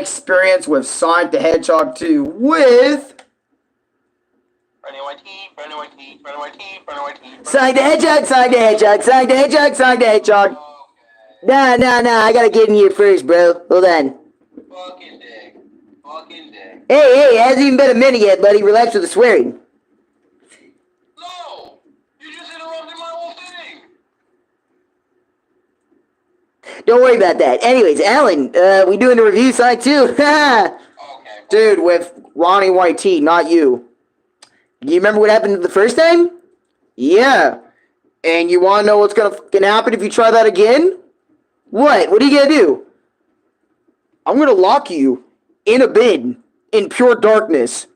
experience with Sonic the Hedgehog 2 with Sonic the Hedgehog, Sonic the Hedgehog, Sonic the Hedgehog, Sonic the Hedgehog. Nah, I gotta get in here first, bro. Hold on. Fucking dick. Hey, it hasn't even been a minute yet, buddy. Relax with the swearing. No! You just interrupted my whole thing! Don't worry about that. Anyways, Alan, we doing the review Sonic 2? Okay. Dude, with Ronnie YT, not you. You remember what happened the first time? Yeah. And you want to know what's gonna happen if you try that again? What? What are you gonna do? I'm gonna lock you in a bin in pure darkness.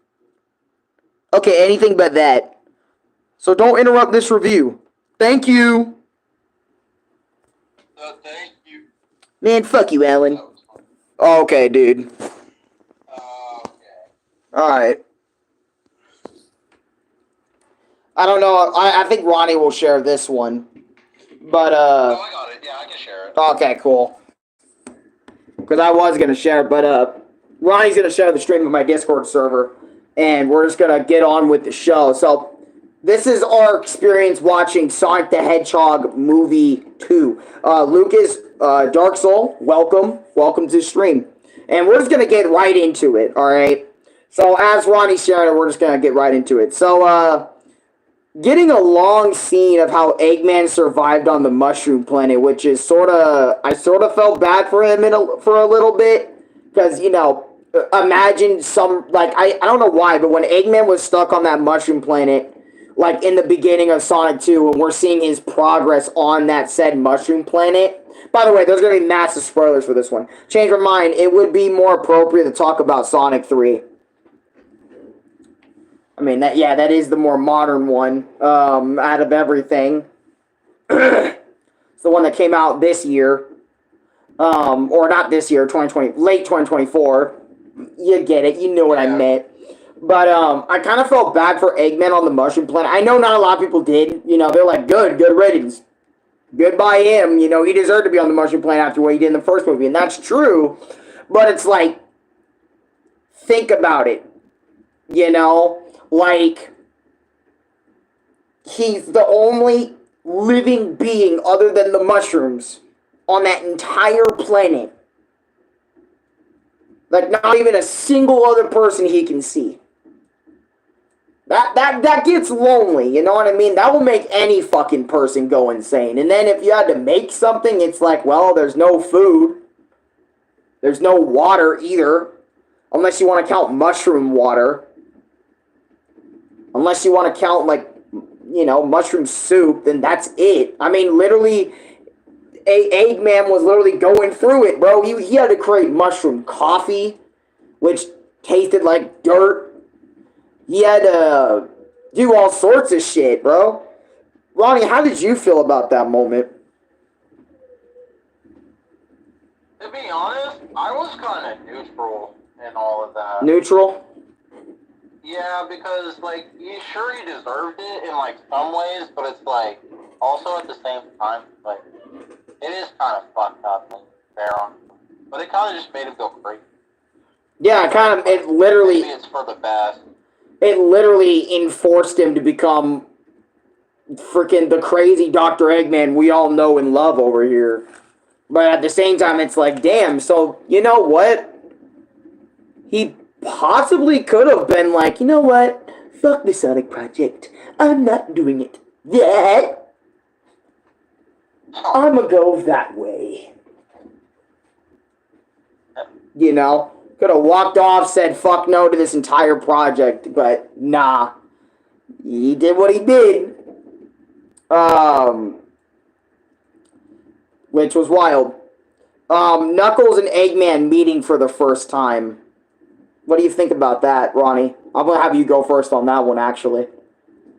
Okay, anything but that. So don't interrupt this review. Thank you. Thank you. Man, fuck you, Alan. Okay, dude. Okay. Alright. I don't know. I think Ronnie will share this one. But, Oh, I got it. Yeah, I can share it. Okay, cool. Because I was going to share it, but, Ronnie's going to share the stream of my Discord server. And we're just going to get on with the show. So, this is our experience watching Sonic the Hedgehog Movie 2. Lucas, Dark Soul, welcome. Welcome to the stream. And we're just going to get right into it, alright? So, as Ronnie's sharing it, we're just going to get right into it. So, getting a long scene of how Eggman survived on the Mushroom Planet, which is I sort of felt bad for him for a little bit. Because, you know, imagine I don't know why, but when Eggman was stuck on that Mushroom Planet, like in the beginning of Sonic 2, and we're seeing his progress on that said Mushroom Planet. By the way, there's going to be massive spoilers for this one. Change my mind, it would be more appropriate to talk about Sonic 3. I mean, that is the more modern one, out of everything. It's the one that came out this year. Or not this year, 2020, late 2024. You get it, you know what I meant. But, I kind of felt bad for Eggman on the Mushroom Planet. I know not a lot of people did. You know, they're like, good riddance. Goodbye him. You know, he deserved to be on the Mushroom Planet after what he did in the first movie. And that's true. But it's like, think about it. You know? Like, he's the only living being other than the mushrooms on that entire planet. Like, not even a single other person he can see. That gets lonely, you know what I mean? That will make any fucking person go insane. And then if you had to make something, it's like, well, there's no food. There's no water either. Unless you want to count mushroom water. Unless you want to count, like, you know, mushroom soup, then that's it. I mean, literally, Eggman was literally going through it, bro. He had to create mushroom coffee, which tasted like dirt. He had to do all sorts of shit, bro. Ronnie, how did you feel about that moment? To be honest, I was kind of neutral in all of that. Neutral? Yeah, because, like, sure he deserved it in, like, some ways, but it's, like, also at the same time, like, it is kind of fucked up and fair on him. But it kind of just made him go crazy. Yeah, it literally... Maybe it's for the best. It literally enforced him to become freaking the crazy Dr. Eggman we all know and love over here. But at the same time, it's like, damn, so, you know what? He possibly could have been like, you know what? Fuck the Sonic Project. I'm not doing it. Yeah. I'ma go that way. You know? Could have walked off, said fuck no to this entire project, but nah. He did what he did. Which was wild. Knuckles and Eggman meeting for the first time. What do you think about that, Ronnie? I'm going to have you go first on that one, actually.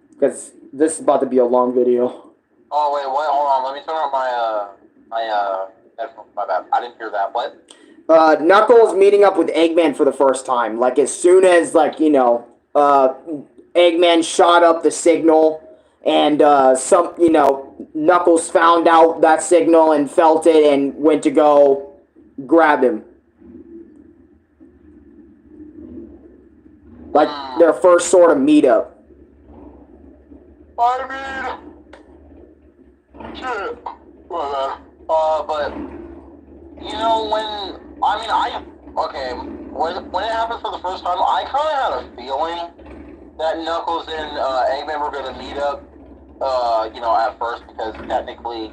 Because this is about to be a long video. Oh, wait, hold on. Let me turn on my headphones. My bad. I didn't hear that. What? Knuckles meeting up with Eggman for the first time. Like, as soon as, like, you know, Eggman shot up the signal, and, Knuckles found out that signal and felt it and went to go grab him. Like, their first sort of meetup. I mean, shit. But, you know, when it happened for the first time, I kind of had a feeling that Knuckles and Eggman were going to meet up, at first, because technically,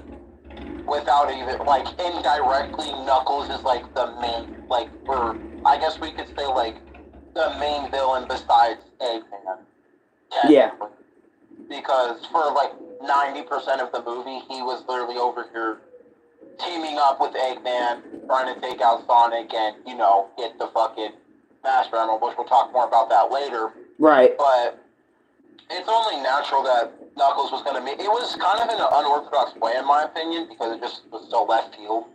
without even, like, indirectly, Knuckles is, like, the main, like, I guess we could say, like, the main villain besides Eggman. Yeah. Because for, like, 90% of the movie, he was literally over here teaming up with Eggman, trying to take out Sonic and, get the fucking Master Emerald, which we'll talk more about that later. Right. But it's only natural that Knuckles was going to meet. It was kind of in an unorthodox way, in my opinion, because it just was so left field.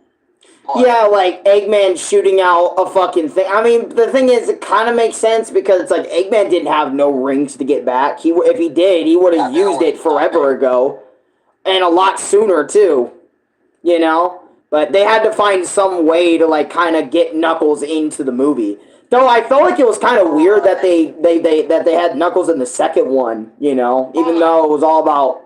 But, yeah, like Eggman shooting out a fucking thing. I mean, the thing is, it kind of makes sense because it's like Eggman didn't have no rings to get back. If he did, he would have used it forever ago, and a lot sooner too. But they had to find some way to like kind of get Knuckles into the movie. Though I felt like it was kind of weird that they had Knuckles in the second one. Even though it was all about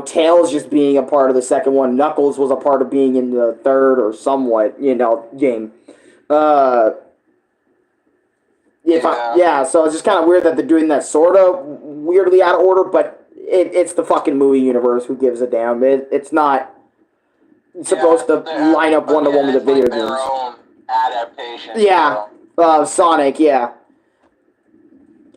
Tails just being a part of the second one. Knuckles was a part of being in the third or somewhat, game. So it's just kind of weird that they're doing that sort of weirdly out of order, but it's the fucking movie universe. Who gives a damn? It's not supposed to line up one-to-one with the video like games. Their own adaptation. Yeah, Sonic, yeah.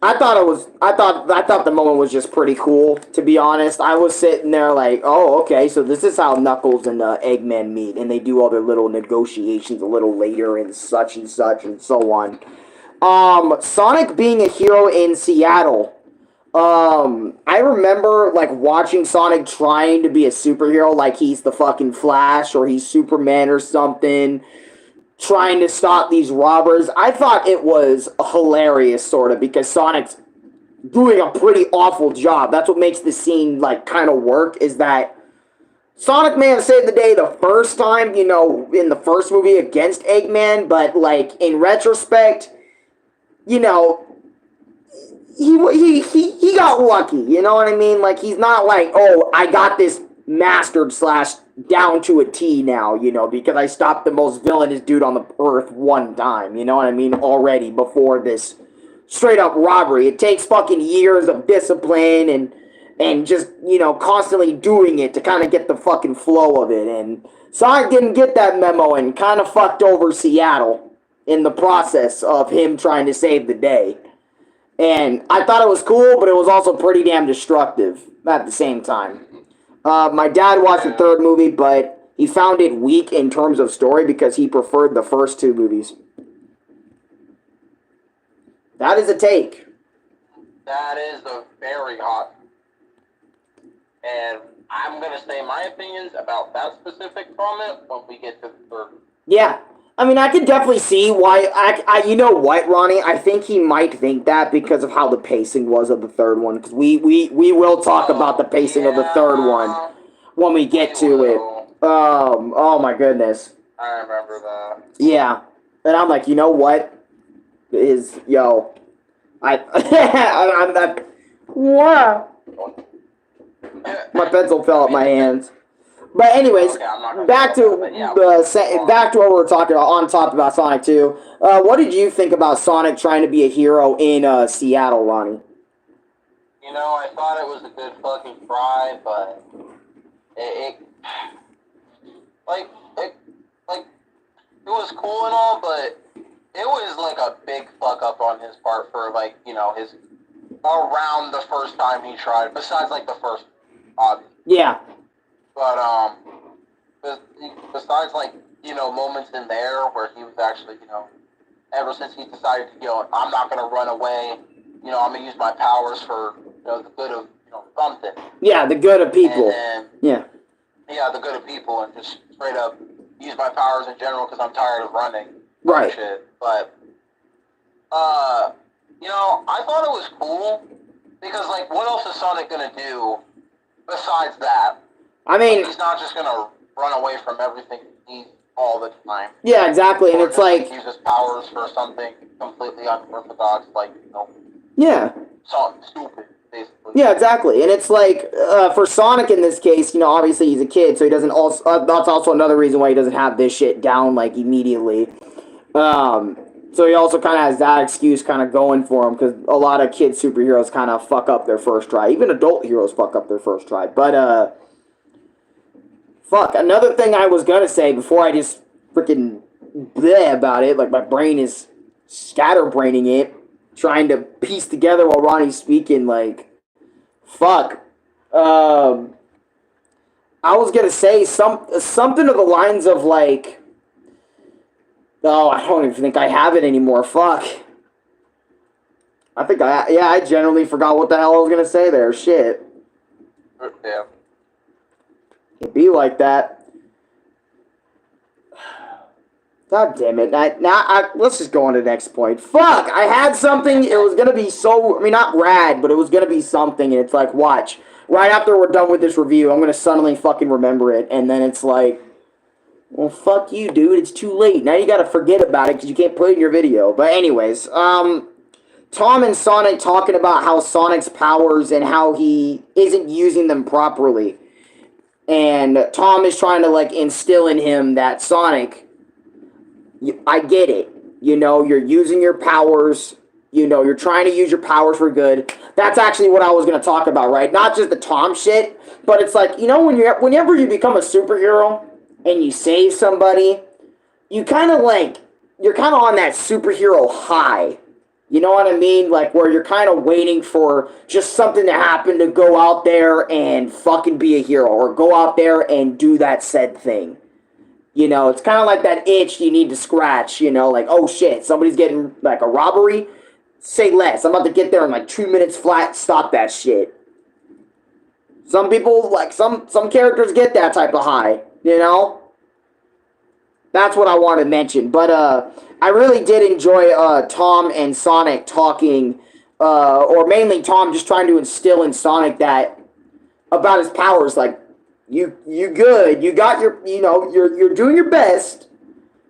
I thought the moment was just pretty cool, to be honest. I was sitting there like, oh, okay, so this is how Knuckles and Eggman meet, and they do all their little negotiations a little later and such and so on. Sonic being a hero in Seattle. I remember, like, watching Sonic trying to be a superhero, like he's the fucking Flash or he's Superman or something, trying to stop these robbers. I thought it was hilarious, sort of, because Sonic's doing a pretty awful job. That's what makes the scene, like, kind of work, is that Sonic may have saved the day the first time, in the first movie against Eggman, but, like, in retrospect, he got lucky, you know what I mean? Like, he's not like, oh, I got this mastered / down to a T now, because I stopped the most villainous dude on the earth one time, you know what I mean, already before this straight up robbery. It takes fucking years of discipline and just, constantly doing it to kind of get the fucking flow of it, and Sonic didn't get that memo and kind of fucked over Seattle in the process of him trying to save the day. And I thought it was cool, but it was also pretty damn destructive at the same time. My dad watched the third movie, but he found it weak in terms of story because he preferred the first two movies. That is a take. That is a very hot. And I'm going to say my opinions about that specific comment when we get to the third. Yeah. I mean, I could definitely see why. You know what, Ronnie? I think he might think that because of how the pacing was of the third one. Because we will talk about the pacing of the third one when we get to it. Oh my goodness. I remember that. Yeah, and I'm like, you know what? I'm not. Wow. My pencil fell out my hands. But anyways, back to what we were talking about, on top about Sonic 2. What did you think about Sonic trying to be a hero in Seattle, Ronnie? I thought it was a good fucking try, but it was cool and all, but it was like a big fuck up on his part for his around the first time he tried, besides like the first, obviously. Yeah. But, besides, moments in there where he was actually, ever since he decided to, I'm not going to run away, I'm going to use my powers for, the good of, something. Yeah, the good of people. And then, yeah, the good of people, and just straight up use my powers in general because I'm tired of running. Right. Shit. But, I thought it was cool because, what else is Sonic going to do besides that? I mean, he's not just gonna run away from everything. He's all the time. Yeah, exactly, and it's like uses powers for something completely unorthodox, like yeah, something stupid, basically. yeah, exactly, and it's like for Sonic in this case, obviously he's a kid, so he doesn't also. That's also another reason why he doesn't have this shit down like immediately. So he also kind of has that excuse kind of going for him because a lot of kid superheroes kind of fuck up their first try. Even adult heroes fuck up their first try. But fuck. Another thing I was gonna say before I just freaking bleh about it, like my brain is scatterbraining it, trying to piece together while Ronnie's speaking. Like, fuck. I was gonna say something to the lines of like. Oh, I don't even think I have it anymore. Fuck. I generally forgot what the hell I was gonna say there. Shit. Yeah. It'd be like that. God damn it. Let's just go on to the next point. Fuck! I had something, it was gonna be so, not rad, but it was gonna be something, and it's like, watch. Right after we're done with this review, I'm gonna suddenly fucking remember it, and then it's like, well, fuck you, dude. It's too late. Now you gotta forget about it because you can't put it in your video. But anyways, Tom and Sonic talking about how Sonic's powers and how he isn't using them properly. And Tom is trying to, like, instill in him that Sonic, I get it. You're using your powers. You're trying to use your powers for good. That's actually what I was going to talk about, right? Not just the Tom shit, but it's like, whenever you become a superhero and you save somebody, you're kind of on that superhero high. You know what I mean? Like, where you're kind of waiting for just something to happen to go out there and fucking be a hero, or go out there and do that said thing. It's kind of like that itch you need to scratch, like, oh shit, somebody's getting, like, a robbery? Say less. I'm about to get there in, like, 2 minutes flat, stop that shit. Some people, like, some characters get that type of high, That's what I wanted to mention. But I really did enjoy Tom and Sonic talking, or mainly Tom just trying to instill in Sonic that about his powers. Like, you good. You got your, you're doing your best,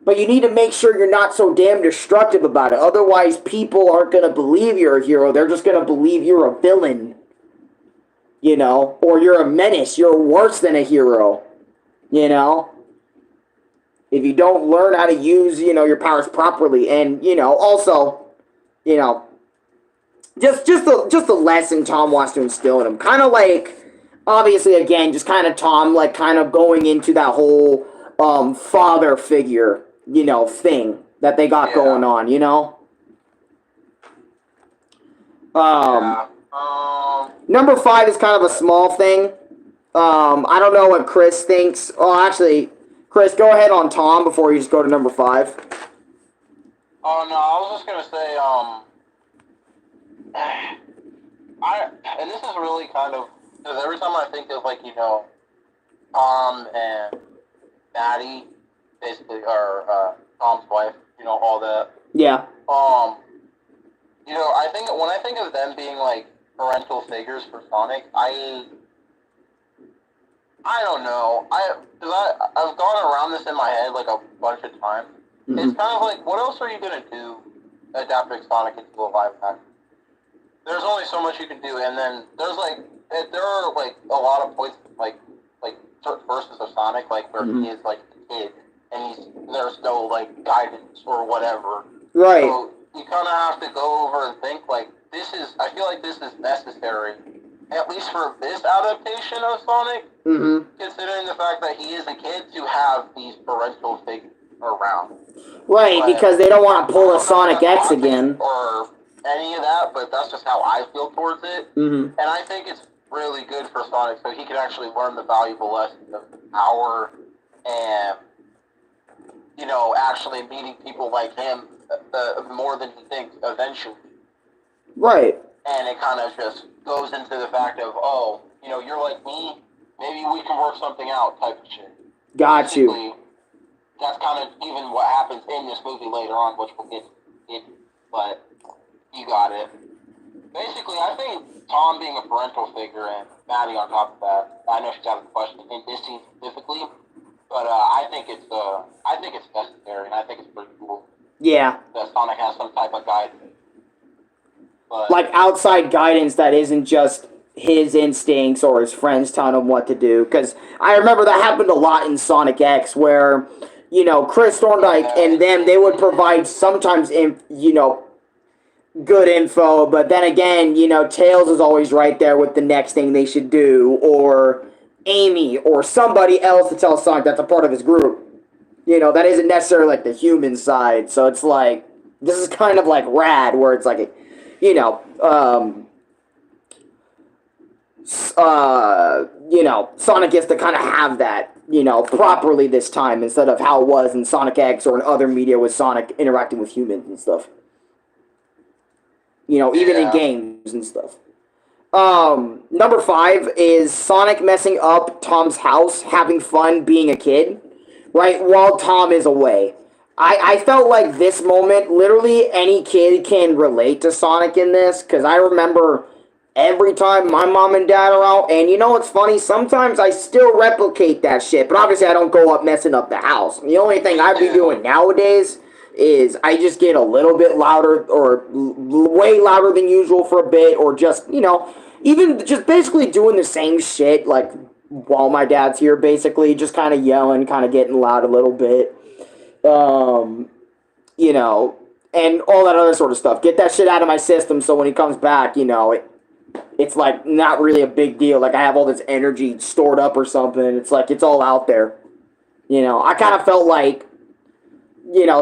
but you need to make sure you're not so damn destructive about it. Otherwise, people aren't going to believe you're a hero. They're just going to believe you're a villain, or you're a menace. You're worse than a hero, if you don't learn how to use, your powers properly. And, also, just a lesson Tom wants to instill in him. Kind of like, obviously, again, just kind of Tom, like, kind of going into that whole father figure, thing that they got going on, Number 5 is kind of a small thing. I don't know what Chris thinks. Oh, actually, Chris, go ahead on Tom before you just go to number 5. Oh, no, I was just going to say, and this is really kind of, because every time I think of, like, Tom and Maddie, basically, or Tom's wife, all that. Yeah. I think, when I think of them being, like, parental figures for Sonic, I don't know. I've gone around this in my head like a bunch of times. Mm-hmm. It's kind of like, what else are you gonna do adapting Sonic into a live action? There's only so much you can do, and then there are like a lot of points like certain verses of Sonic, like where he is like a kid, and there's no like guidance or whatever. Right. So you kind of have to go over and think like I feel like this is necessary. At least for this adaptation of Sonic, considering the fact that he is a kid, to have these parental figures around. Right, but because they don't want to pull a Sonic X again. Or any of that, but that's just how I feel towards it. Mm-hmm. And I think it's really good for Sonic so he can actually learn the valuable lessons of power and, actually meeting people like him more than he thinks eventually. Right. And it kind of just goes into the fact of, oh, you're like me, maybe we can work something out type of shit. Got Basically, you. That's kind of even what happens in this movie later on, which we'll get into. But you got it. Basically, I think Tom being a parental figure and Maddie on top of that, I know she's got a question in this scene specifically, But I think it's necessary, and I think it's pretty cool Yeah. that Sonic has some type of guidance. But, Like outside guidance that isn't just his instincts or his friends telling him what to do. Because I remember that happened a lot in Sonic X, where Chris Thorndike and them, they would provide sometimes good info, but then again, Tails is always right there with the next thing they should do, or Amy, or somebody else to tell Sonic that's a part of his group. That isn't necessarily like the human side. So it's like this is kind of like rad, where it's like Sonic gets to kind of have that, properly this time instead of how it was in Sonic X or in other media with Sonic interacting with humans and stuff. Even in games and stuff. Number 5 is Sonic messing up Tom's house, having fun being a kid, right, while Tom is away. I felt like this moment, literally any kid can relate to Sonic in this, because I remember every time my mom and dad are out, and what's funny, sometimes I still replicate that shit, but obviously I don't go up messing up the house. The only thing I'd be doing nowadays is I just get a little bit louder, or way louder than usual for a bit, or just, even just basically doing the same shit, like, while my dad's here, basically, just kind of yelling, kind of getting loud a little bit. And all that other sort of stuff. Get that shit out of my system so when he comes back, it's like not really a big deal. Like I have all this energy stored up or something. It's like it's all out there. I kind of felt like,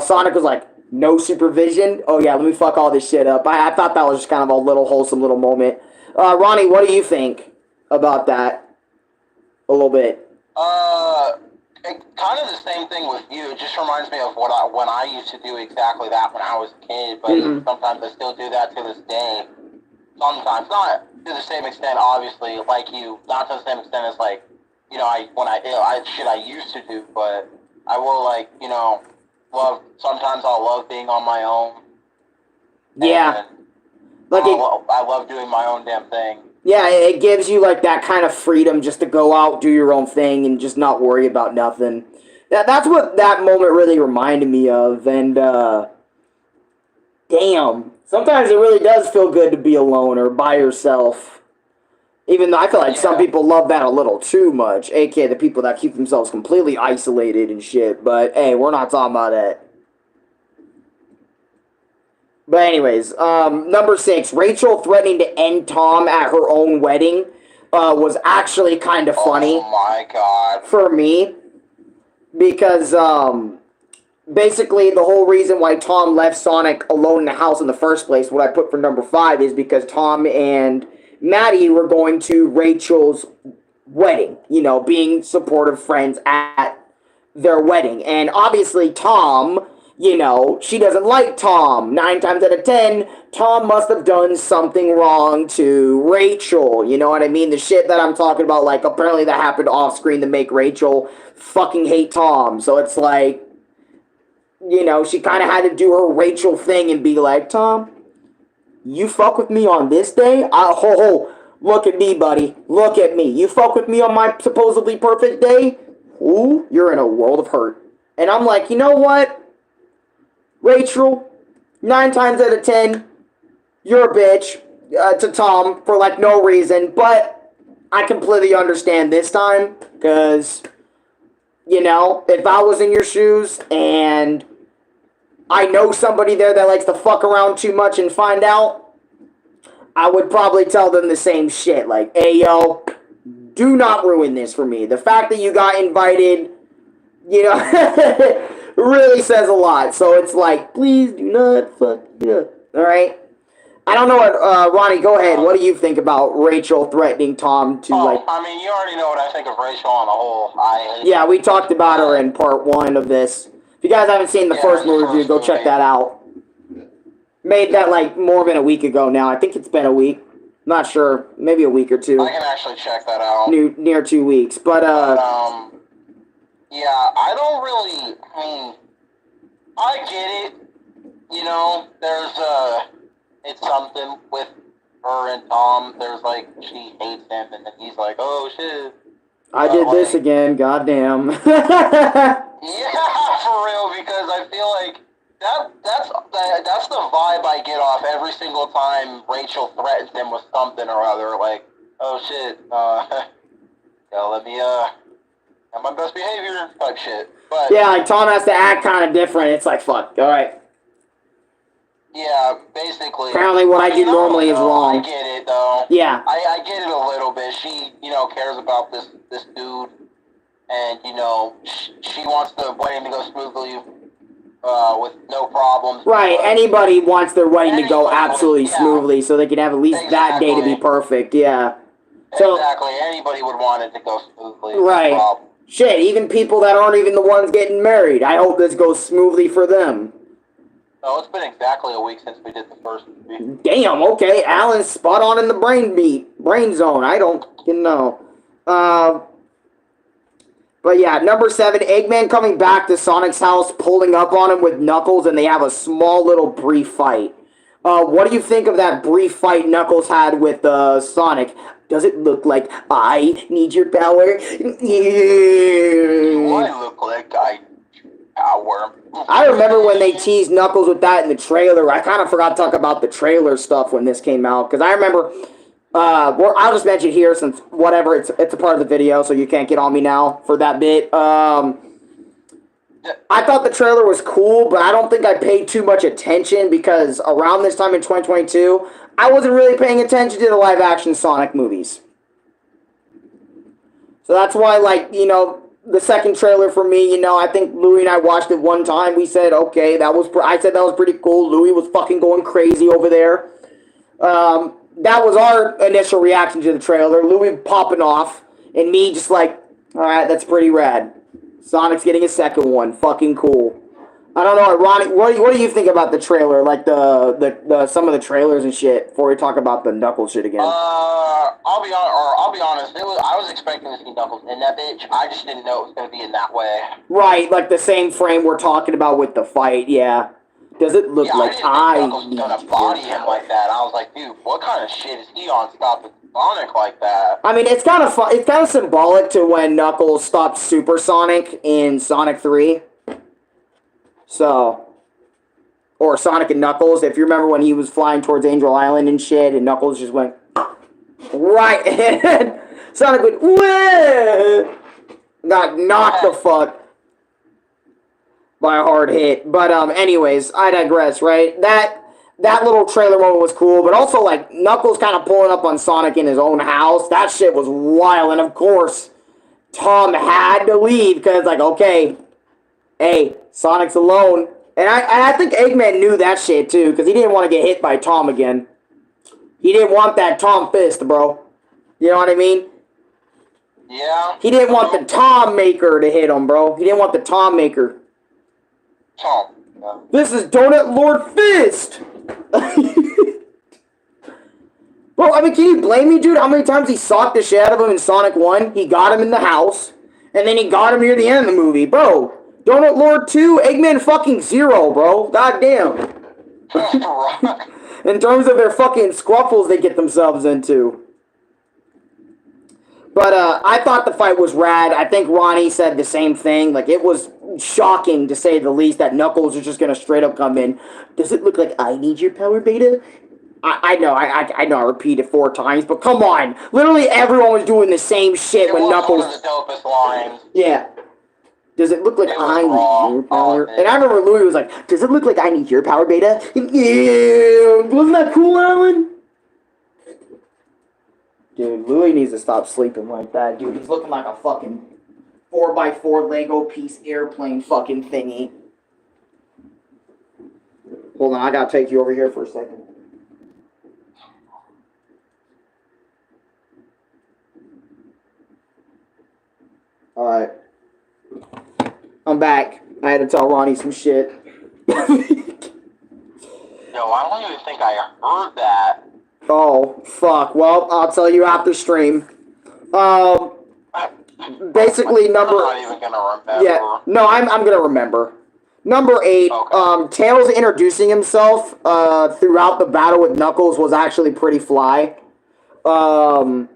Sonic was like, no supervision. Oh yeah, let me fuck all this shit up. I thought that was just kind of a little wholesome little moment. Ronnie, what do you think about that? A little bit. Kind of the same thing with you. It just reminds me of when I used to do exactly that when I was a kid. But sometimes I still do that to this day. Sometimes, not to the same extent, obviously, like you. Not to the same extent as like, I used to do. But I will love. Sometimes I'll love being on my own. Yeah. I love doing my own damn thing. Yeah, it gives you like that kind of freedom just to go out, do your own thing, and just not worry about nothing. That's what that moment really reminded me of, and damn, sometimes it really does feel good to be alone or by yourself. Even though I feel like some people love that a little too much, aka the people that keep themselves completely isolated and shit, but hey, we're not talking about that. But anyways, number 6, Rachel threatening to end Tom at her own wedding was actually kind of funny. Oh my god. For me. Because basically the whole reason why Tom left Sonic alone in the house in the first place, what I put for number 5, is because Tom and Maddie were going to Rachel's wedding. Being supportive friends at their wedding. And obviously Tom... she doesn't like Tom. 9 times out of 10, Tom must have done something wrong to Rachel. You know what I mean? The shit that I'm talking about, like, apparently that happened off screen to make Rachel fucking hate Tom. So it's like, she kind of had to do her Rachel thing and be like, Tom, you fuck with me on this day? Look at me, buddy. Look at me. You fuck with me on my supposedly perfect day? Ooh, you're in a world of hurt. And I'm like, you know what? Rachel, 9 times out of 10, you're a bitch to Tom for like no reason, but I completely understand this time, because, if I was in your shoes and I know somebody there that likes to fuck around too much and find out, I would probably tell them the same shit, like, hey yo, do not ruin this for me. The fact that you got invited, really says a lot. So it's like, please do not fuck it up. Alright? I don't know what, Ronnie, go ahead. What do you think about Rachel threatening Tom to, like... I mean, you already know what I think of Rachel on the whole. Yeah, we talked about her in part 1 of this. If you guys haven't seen the first movie review, go check that out. Made that, like, more than a week ago now. I think it's been a week. Not sure. Maybe a week or 2. I can actually check that out. Near 2 weeks. But yeah, I don't really, I get it. It's something with her and Tom. There's like, she hates him, and then he's like, oh shit. I did this again, goddamn. Yeah, for real, because I feel like that's the vibe I get off every single time Rachel threatens him with something or other. Like, oh shit, let me have my best behavior type shit. But yeah, like Tom has to act kind of different. It's like, fuck, all right. Yeah, basically. Apparently, what I do normally is wrong. I get it though. Yeah. I get it a little bit. She, cares about this dude, and she wants the wedding to go smoothly, with no problems. Right. Anybody wants their wedding to go absolutely smoothly, so they can have at least that day to be perfect. Yeah. So, exactly. Anybody would want it to go smoothly. Right. No shit. Even people that aren't even the ones getting married. I hope this goes smoothly for them. Oh, it's been exactly a week since we did the first movie. Damn, okay. Alan's spot on in the brain zone. I don't know. But yeah, number 7, Eggman coming back to Sonic's house, pulling up on him with Knuckles, and they have a small little brief fight. What do you think of that brief fight Knuckles had with Sonic? Does it look like I need your power? Do I look like I power? I remember when they teased Knuckles with that in the trailer. I kind of forgot to talk about the trailer stuff when this came out. Because I remember, I'll just mention here since, whatever, it's a part of the video, so you can't get on me now for that bit. I thought the trailer was cool, but I don't think I paid too much attention because around this time in 2022, I wasn't really paying attention to the live-action Sonic movies. So that's why, the second trailer for me, I think Louie and I watched it one time. We said, okay, I said that was pretty cool. Louie was fucking going crazy over there. That was our initial reaction to the trailer. Louie popping off, and me just like, alright, that's pretty rad. Sonic's getting a second one. Fucking cool. I don't know, Ronnie, what do you think about the trailer? Like, the some of the trailers and shit, before we talk about the Knuckles shit again. I'll be honest. I was expecting to see Knuckles in that bitch. I just didn't know it was going to be in that way. Right, like the same frame we're talking about with the fight, yeah. Does it look like I didn't think Knuckles was going to body him like that. I was like, dude, what kind of shit is he on stopping Sonic like that? I mean, it's kind of fun. It's kind of symbolic to when Knuckles stopped Super Sonic in Sonic 3. So, or Sonic and Knuckles, if you remember when he was flying towards Angel Island and shit, and Knuckles just went right, and Sonic went, whoa! Got knocked the fuck by a hard hit. But, anyways, I digress, right? That little trailer moment was cool, but also, like, Knuckles kind of pulling up on Sonic in his own house. That shit was wild, and of course, Tom had to leave, because, like, okay, hey, Sonic's alone. And I think Eggman knew that shit, too, because he didn't want to get hit by Tom again. He didn't want that Tom fist, bro. You know what I mean? Yeah. He didn't want the Tom Maker to hit him, bro. He didn't want the Tom Maker. Tom. Yeah. This is Donut Lord Fist! Bro, I mean, can you blame me, dude? How many times he socked the shit out of him in Sonic 1? He got him in the house. And then he got him near the end of the movie. Bro, Donut Lord 2, Eggman fucking 0, bro. Goddamn. In terms of their fucking squaffles they get themselves into. But I thought the fight was rad. I think Ronnie said the same thing. Like, it was shocking, to say the least, that Knuckles is just going to straight up come in. Does it look like I need your power, Beta? I know I repeated 4 times, but come on. Literally everyone was doing the same shit when Knuckles... It was one of the dopest lines. Yeah. Does it look like I need your power? And I remember Louie was like, does it look like I need your power, Beta? Yeah. Wasn't that cool, Alan? Dude, Louie needs to stop sleeping like that, dude. He's looking like a fucking 4x4 Lego piece airplane fucking thingy. Hold on, I gotta take you over here for a second. Alright. I'm back. I had to tell Ronnie some shit. Yo, I don't even think I heard that. Oh, fuck. Well, I'll tell you after stream. Basically, number... I'm not even gonna remember. Yeah, no, I'm gonna remember. Number 8, okay. Tails introducing himself throughout the battle with Knuckles was actually pretty fly. I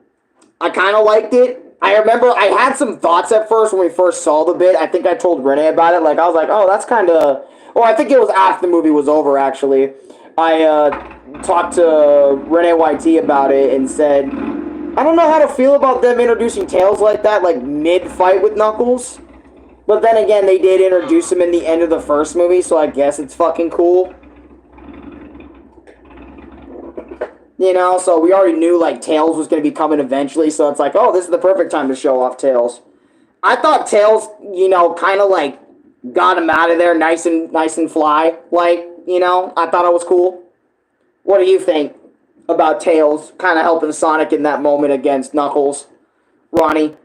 kind of liked it. I remember I had some thoughts at first when we first saw the bit. I think I told Renee about it. Like, I was like, oh, that's kind of... Or I think it was after the movie was over, actually. I talked to Renee YT about it and said, I don't know how to feel about them introducing Tails like that, like, mid-fight with Knuckles. But then again, they did introduce him in the end of the first movie, so I guess it's fucking cool. You know, so we already knew, like, Tails was going to be coming eventually, so it's like, oh, this is the perfect time to show off Tails. I thought Tails, you know, kind of, like, got him out of there nice and fly. Like, you know, I thought it was cool. What do you think about Tails kind of helping Sonic in that moment against Knuckles? Ronnie,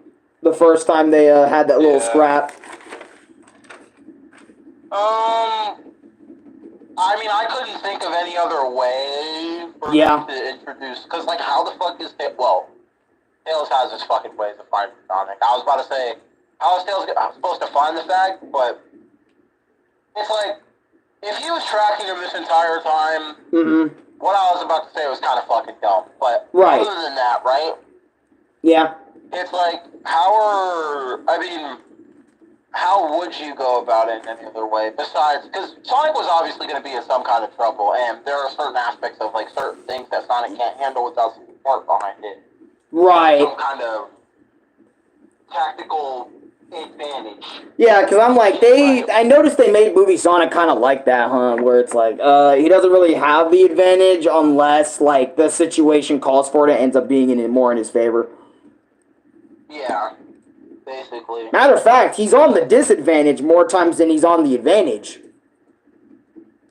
the first time they had that little scrap. I mean, I couldn't think of any other way for them to introduce... Because, like, how the fuck is... Well, Tails has his fucking ways of finding Sonic. I was about to say, how is Tails supposed to find the fact? But it's like, if he was tracking him this entire time, what I was about to say was kind of fucking dumb. But other than that, right? Yeah. It's like, how would you go about it in any other way besides, because Sonic was obviously going to be in some kind of trouble, and there are certain aspects of, like, certain things that Sonic can't handle without some support behind it. Right. Some kind of tactical advantage. Yeah, because I'm like, I noticed they made movie Sonic kind of like that, huh? Where it's like, he doesn't really have the advantage unless, like, the situation calls for it and ends up being more in his favor. Yeah. Basically. Matter of fact, he's on the disadvantage more times than he's on the advantage.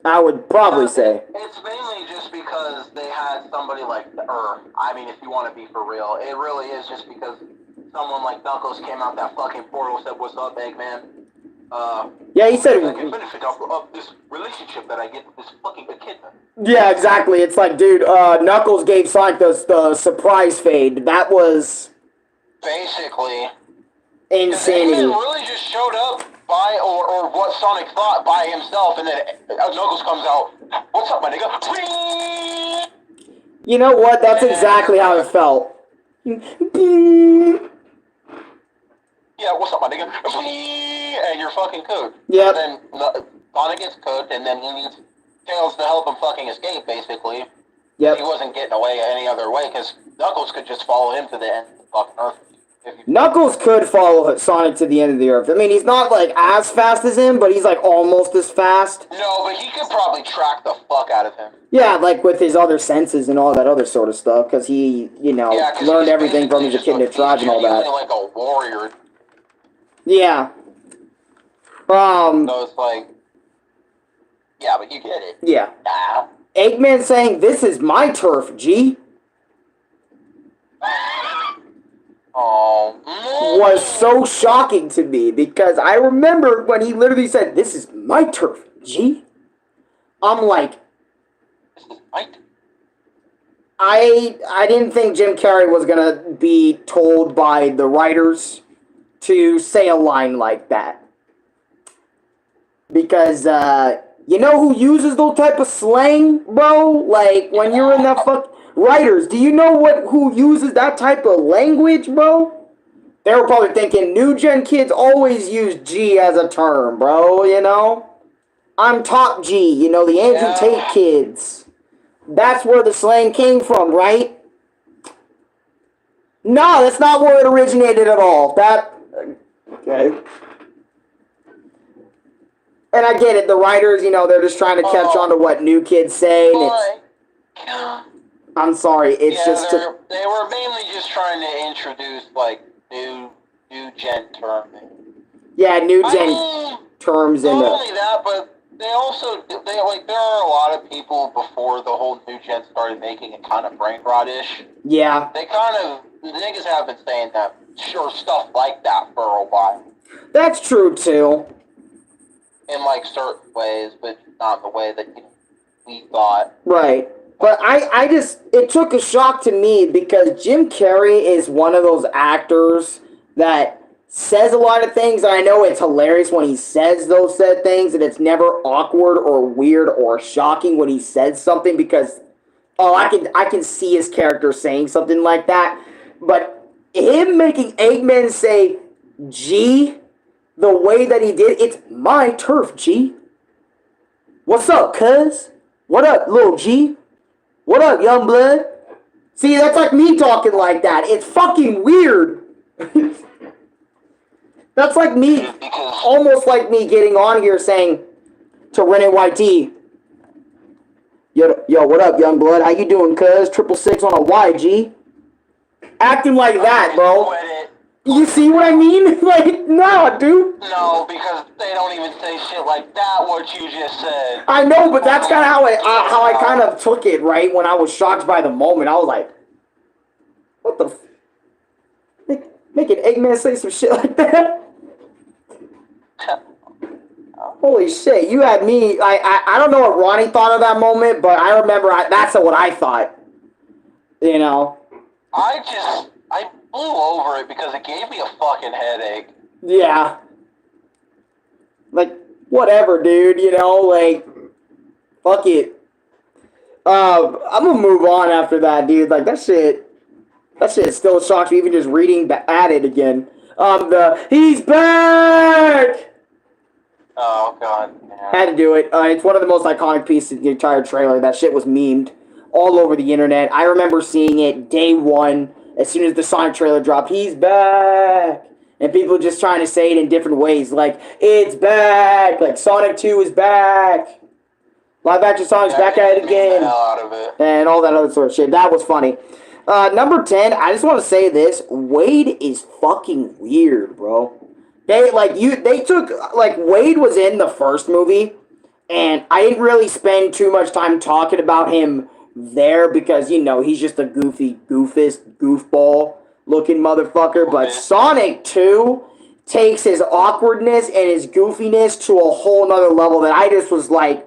I would probably say. It's mainly just because they had somebody like, I mean, if you want to be for real, it really is just because someone like Knuckles came out that fucking portal, said, "What's up, Eggman?" Yeah, he said... I can benefit of this relationship that I get with this fucking echidna. Yeah, exactly. It's like, dude, Knuckles gave Sonic the surprise fade. That was... Basically... insanity. Eggman really just showed up or what Sonic thought by himself, and then Knuckles comes out, "What's up, my nigga?" You know what? That's exactly how it felt. Yeah, what's up, my nigga? And you're fucking cooked. Yep. Then Sonic gets cooked, and then he needs Tails to help him fucking escape, basically. Yep. He wasn't getting away any other way, because Knuckles could just follow him to the end of the fucking Earth. Knuckles could follow Sonic to the end of the Earth. I mean, he's not, like, as fast as him, but he's, like, almost as fast. No, but he could probably track the fuck out of him. Yeah, like, with his other senses and all that other sort of stuff, because he, you know, learned everything from his echidna tribe and all that. He's like a warrior. Yeah. So it's like... Yeah, but you get it. Yeah. Eggman saying, "This is my turf, G." Was so shocking to me because I remember when he literally said, "This is my turf, G." I'm like, "This is my turf." I didn't think Jim Carrey was gonna be told by the writers to say a line like that, because you know who uses those type of slang, bro? Like when you're in that writers, do you know who uses that type of language, bro? They were probably thinking, new gen kids always use G as a term, bro, you know? I'm top G, you know, the Andrew Tate kids. That's where the slang came from, right? No, that's not where it originated at all. Okay. And I get it, the writers, you know, they're just trying to catch on to what new kids say, and I'm sorry, it's just... They were mainly just trying to introduce, like, new gen terms. Yeah, new gen terms. Not only that, but there are a lot of people before the whole new gen started making it kind of brain rot-ish. Yeah. The niggas have been saying that, stuff like that for a while. That's true, too. In, like, certain ways, but not the way that we thought. Right. But I just, it took a shock to me because Jim Carrey is one of those actors that says a lot of things, and I know it's hilarious when he says those said things, and it's never awkward or weird or shocking when he says something because, I can see his character saying something like that. But him making Eggman say G the way that he did, it's my turf, G. What's up, cuz? What up, little G? What up, young blood? See, that's like me talking like that. It's fucking weird. That's like me, almost like me getting on here saying to Renee YT, yo, what up, young blood? How you doing, cuz? 666 on a YG. Acting like that, bro. You see what I mean? Like, nah, dude. No, because they don't even say shit like that, what you just said. I know, but that's kind of how I kind of took it, right? When I was shocked by the moment, I was like, what the making Eggman say some shit like that? Holy shit, you had me. I don't know what Ronnie thought of that moment, but I remember that's what I thought. You know? I blew over it because it gave me a fucking headache. Yeah. Like, whatever, dude, you know? Like, fuck it. I'm gonna move on after that, dude. Like, that shit still shocks me, even just reading at it again. He's back! Oh, God. Yeah. Had to do it. It's one of the most iconic pieces of the entire trailer. That shit was memed all over the internet. I remember seeing it day one, as soon as the Sonic trailer dropped. He's back! And people just trying to say it in different ways. Like, it's back! Like, Sonic 2 is back! Live action Sonic's back at it again. The hell out of it. And all that other sort of shit. That was funny. Number 10, I just want to say this. Wade is fucking weird, bro. Wade was in the first movie, and I didn't really spend too much time talking about him there because, you know, he's just a goofball looking motherfucker. But Sonic 2 takes his awkwardness and his goofiness to a whole nother level that I just was like,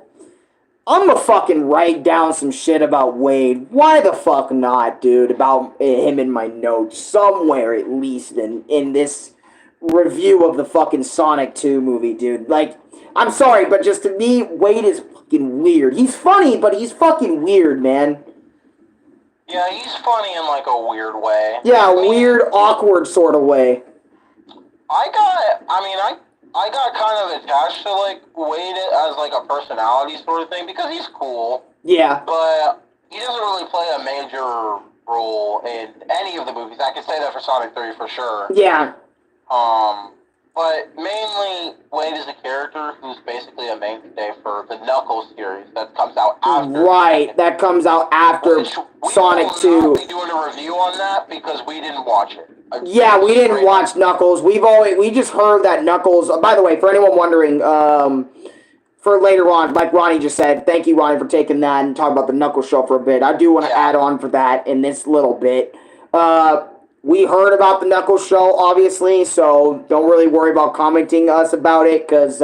I'm gonna fucking write down some shit about Wade. Why the fuck not, dude? About him in my notes somewhere, at least in this review of the fucking Sonic 2 movie, dude. Like, I'm sorry, but just to me, Wade is fucking weird. He's funny, but he's fucking weird, man. Yeah, he's funny in like a weird way. Yeah, weird, awkward sort of way. I got kind of attached to like Wade as like a personality sort of thing because he's cool. Yeah. But he doesn't really play a major role in any of the movies. I can say that for Sonic 3 for sure. Yeah. But mainly Wade is a character who's basically a mainstay for the Knuckles series that comes out after. Right, that comes out after Sonic 2. We will not be doing a review on that because we didn't watch it. Yeah, we didn't watch Knuckles. We just heard that Knuckles. By the way, for anyone wondering, for later on, like Ronnie just said, thank you, Ronnie, for taking that and talking about the Knuckles show for a bit. I do want to add on for that in this little bit. We heard about the Knuckles show, obviously, so don't really worry about commenting us about it, because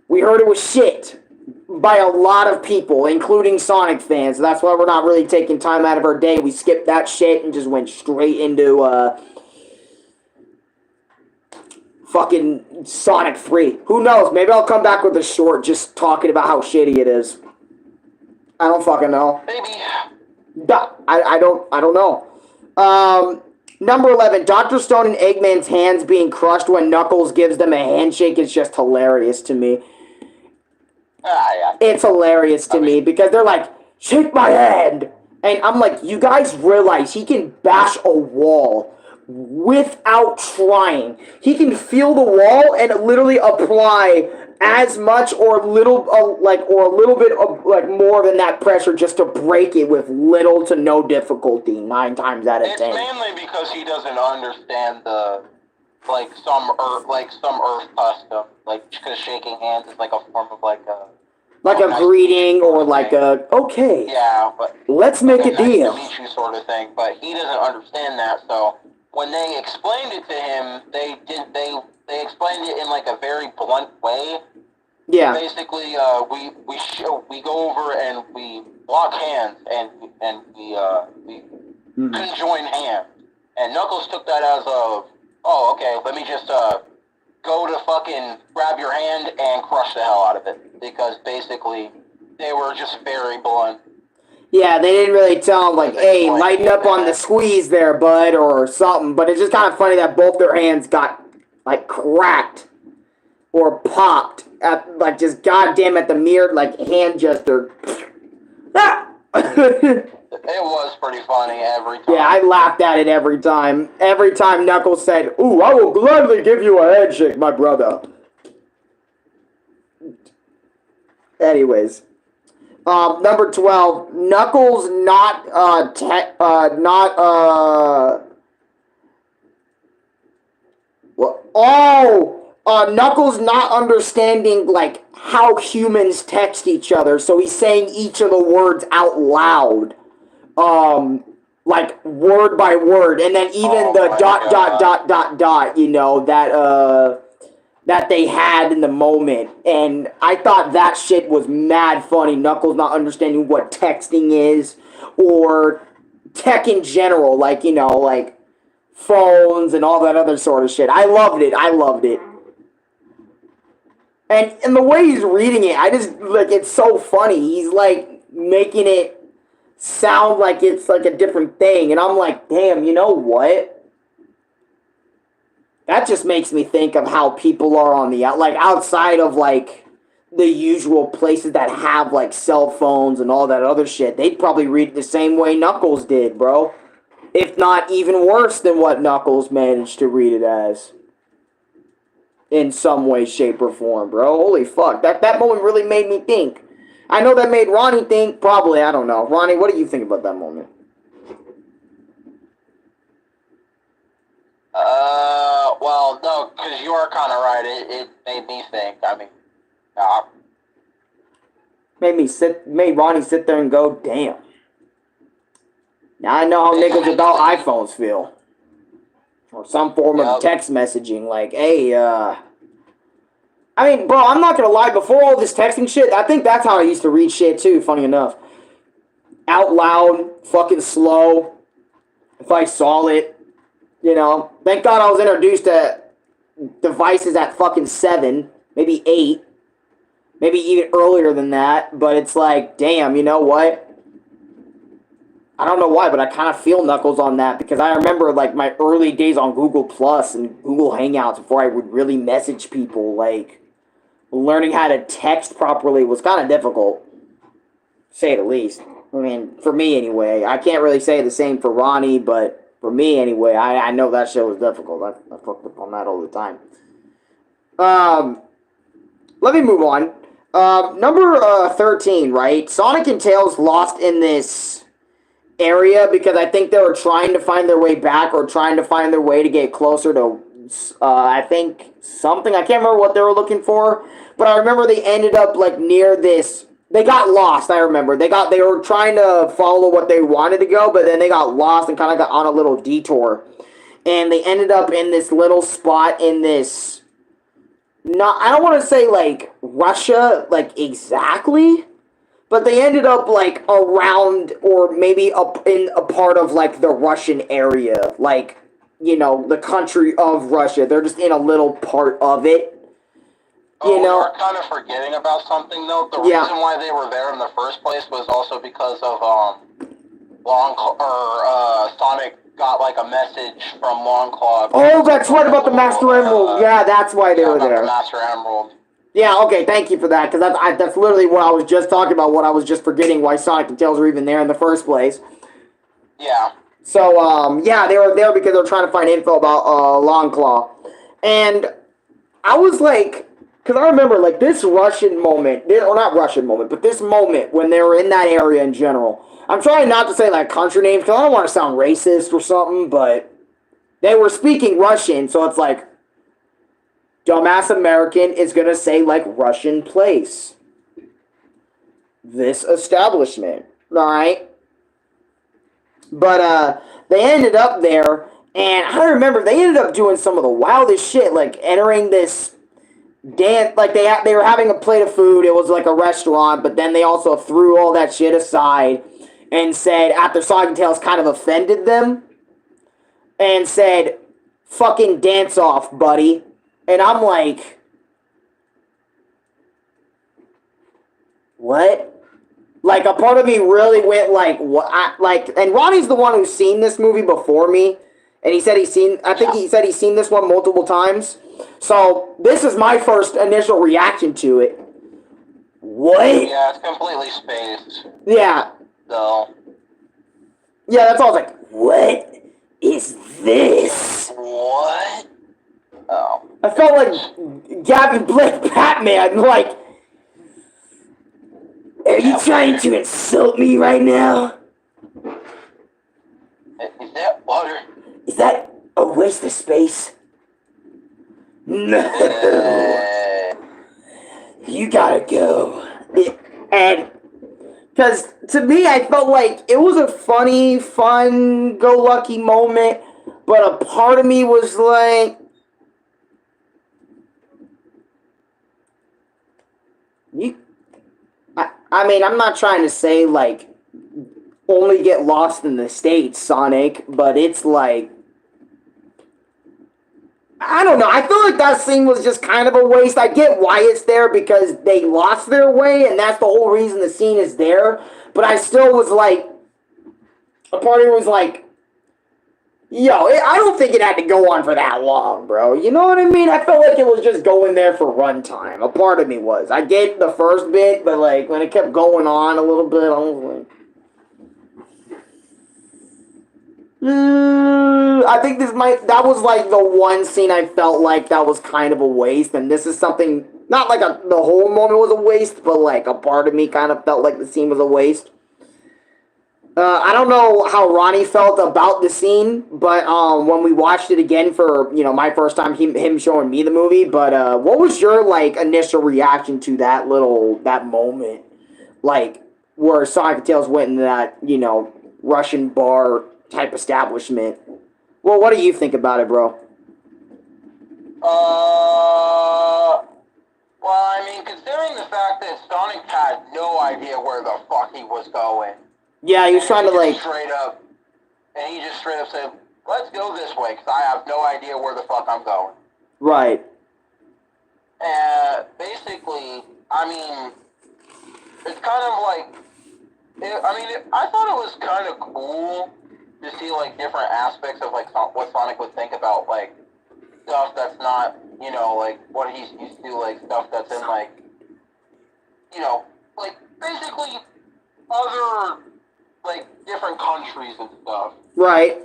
we heard it was shit by a lot of people, including Sonic fans. So that's why we're not really taking time out of our day. We skipped that shit and just went straight into fucking Sonic 3. Who knows? Maybe I'll come back with a short just talking about how shitty it is. I don't fucking know. Maybe. I don't know. Number 11, Dr. Stone and Eggman's hands being crushed when Knuckles gives them a handshake is just hilarious to me. Yeah. It's hilarious to me because they're like, shake my hand. And I'm like, you guys realize he can bash a wall without trying. He can feel the wall and literally apply as much or a little bit of like more than that pressure just to break it with little to no difficulty 9 times out of 10. It's mainly because he doesn't understand the some Earth custom, like because shaking hands is like a form of like a greeting or like a okay. Yeah, but let's make a deal. Nice to meet you sort of thing, but he doesn't understand that. So when they explained it to him, they explained it in like a very blunt way. Yeah. Basically, we go over and we lock hands and we conjoin hands. And Knuckles took that as oh, okay, let me just go to fucking grab your hand and crush the hell out of it. Because basically, they were just very blunt. Yeah, they didn't really tell him, like, hey, lighten up on the squeeze there, bud, or something. But it's just kind of funny that both their hands got, like, cracked or popped at, like, just goddamn at the mere, like, hand gesture. Ah! It was pretty funny every time. Yeah, I laughed at it every time. Every time Knuckles said, ooh, I will gladly give you a handshake, my brother. Anyways. Number 12, Knuckles Knuckles not understanding, like, how humans text each other, so he's saying each of the words out loud. Like, word by word, and then even the dot, you know, that they had in the moment, and I thought that shit was mad funny. Knuckles not understanding what texting is, or tech in general, like, you know, like phones and all that other sort of shit. I loved it. And the way he's reading it, I just, like, it's so funny. He's, like, making it sound like it's, like, a different thing, and I'm like, damn, you know what? That just makes me think of how people are on the like, outside of, like, the usual places that have, like, cell phones and all that other shit. They'd probably read it the same way Knuckles did, bro. If not even worse than what Knuckles managed to read it as. In some way, shape, or form, bro. Holy fuck. That moment really made me think. I know that made Ronnie think. Probably, I don't know. Ronnie, what do you think about that moment? Well, no, because you are kind of right. It made me think. I mean, Made Ronnie sit there and go, damn. Now I know how niggas without iPhones feel. Or some form of text messaging, like, hey, I mean, bro, I'm not gonna lie, before all this texting shit, I think that's how I used to read shit too, funny enough. Out loud, fucking slow, if I saw it. You know, thank God I was introduced to devices at fucking 7, maybe 8, maybe even earlier than that, but it's like, damn, you know what? I don't know why, but I kind of feel Knuckles on that, because I remember, like, my early days on Google Plus and Google Hangouts before I would really message people, like, learning how to text properly was kind of difficult, to say the least. I mean, for me anyway. I can't really say the same for Ronnie, but for me, anyway, I know that shit was difficult. I fucked up on that all the time. Let me move on. Number 13, right? Sonic and Tails lost in this area because I think they were trying to find their way back or trying to find their way to get closer to, I think, something. I can't remember what they were looking for, but I remember they ended up, like, near this. They got lost, I remember. They were trying to follow what they wanted to go, but then they got lost and kind of got on a little detour. And they ended up in this little spot in this... I don't want to say, like, Russia, like, exactly, but they ended up, like, around or maybe up in a part of, like, the Russian area. Like, you know, the country of Russia. They're just in a little part of it. You know, we're kind of forgetting about something, though. The reason why they were there in the first place was also because of Sonic got, like, a message from Longclaw. Oh, that's right, about the Master Emerald. Yeah, that's why they were there. The Master Emerald. Yeah, okay, thank you for that, because that's literally what I was just talking about, what I was just forgetting, why Sonic and Tails were even there in the first place. Yeah. So, yeah, they were there because they were trying to find info about Longclaw. And I was like... Because I remember, like, this Russian moment, or not Russian moment, but this moment when they were in that area in general. I'm trying not to say, like, country names, because I don't want to sound racist or something, but they were speaking Russian, so it's like, dumbass American is going to say, like, Russian place. This establishment, alright? But, they ended up there, and I remember they ended up doing some of the wildest shit, like, entering this... like they were having a plate of food. It was like a restaurant, but then they also threw all that shit aside and said, after Sonic and Tails kind of offended them, and said, fucking dance off, buddy. And I'm like, what? Like, a part of me really went like, what? And Ronnie's the one who's seen this movie before me, and he said he's seen. I think he said he's seen this one multiple times. So this is my first initial reaction to it. What? Yeah, it's completely spaced. Yeah. So. Yeah, that's all. I was like, what is this? What? Oh. I felt like Gavin Blake Batman. Like, are you trying to insult me right now? Is that water? Is that a waste of space? No. You gotta go. And, because to me, I felt like it was a funny, fun, go lucky moment, but a part of me was like, I mean, I'm not trying to say, like, only get lost in the States, Sonic, but it's like, I don't know. I feel like that scene was just kind of a waste. I get why it's there because they lost their way, and that's the whole reason the scene is there. But I still was like, a part of me was like, yo, I don't think it had to go on for that long, bro. You know what I mean? I felt like it was just going there for runtime. A part of me was. I get the first bit, but like when it kept going on a little bit, I was like, I think that was like the one scene I felt like that was kind of a waste, and this is something, not like the whole moment was a waste, but like a part of me kind of felt like the scene was a waste. I don't know how Ronnie felt about the scene, but when we watched it again for, my first time, him showing me the movie, but what was your, like, initial reaction to that moment? Like, where Sonic and Tails went into that, Russian bar type establishment. Well, what do you think about it, bro? Well, I mean, considering the fact that Sonic had no idea where the fuck he was going. Yeah, he was trying to, like... he just straight up said, let's go this way, because I have no idea where the fuck I'm going. Right. Basically, I mean, it's kind of like... I thought it was kind of cool to see, like, different aspects of, like, what Sonic would think about, like, stuff that's not, like, what he's used to, like, stuff that's in, like, like, basically other... like, different countries and stuff. Right.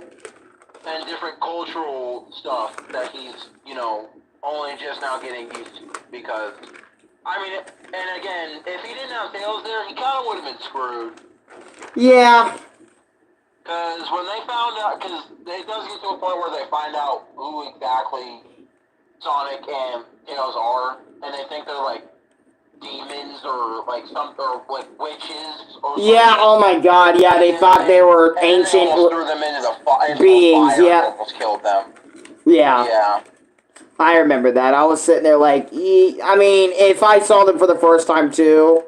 And different cultural stuff that he's, only just now getting used to. Because, I mean, and again, if he didn't have Tails there, he kind of would have been screwed. Yeah. Because when they found out, because it does get to a point where they find out who exactly Sonic and Tails are, and they think they're, like, demons or like like witches or something. Yeah, oh my god, yeah, they thought they were ancient threw them into the beings, fire yeah. Almost killed them. Yeah. Yeah. I remember that. I was sitting there like, I mean, if I saw them for the first time too,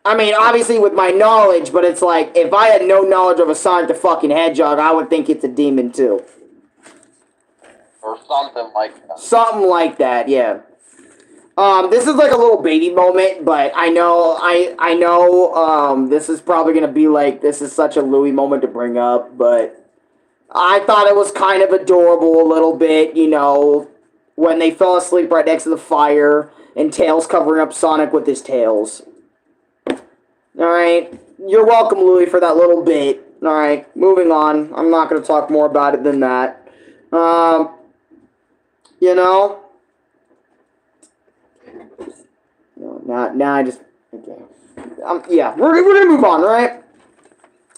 I mean, obviously with my knowledge, but it's like, if I had no knowledge of a Sonic the fucking Hedgehog, I would think it's a demon too. Or something like that. Something like that, yeah. This is like a little baby moment, but I know, this is probably gonna be like, this is such a Louis moment to bring up, but I thought it was kind of adorable a little bit, when they fell asleep right next to the fire, and Tails covering up Sonic with his tails. Alright, you're welcome, Louis, for that little bit. Alright, moving on. I'm not gonna talk more about it than that. Now I just, okay. Yeah, we're gonna move on, right?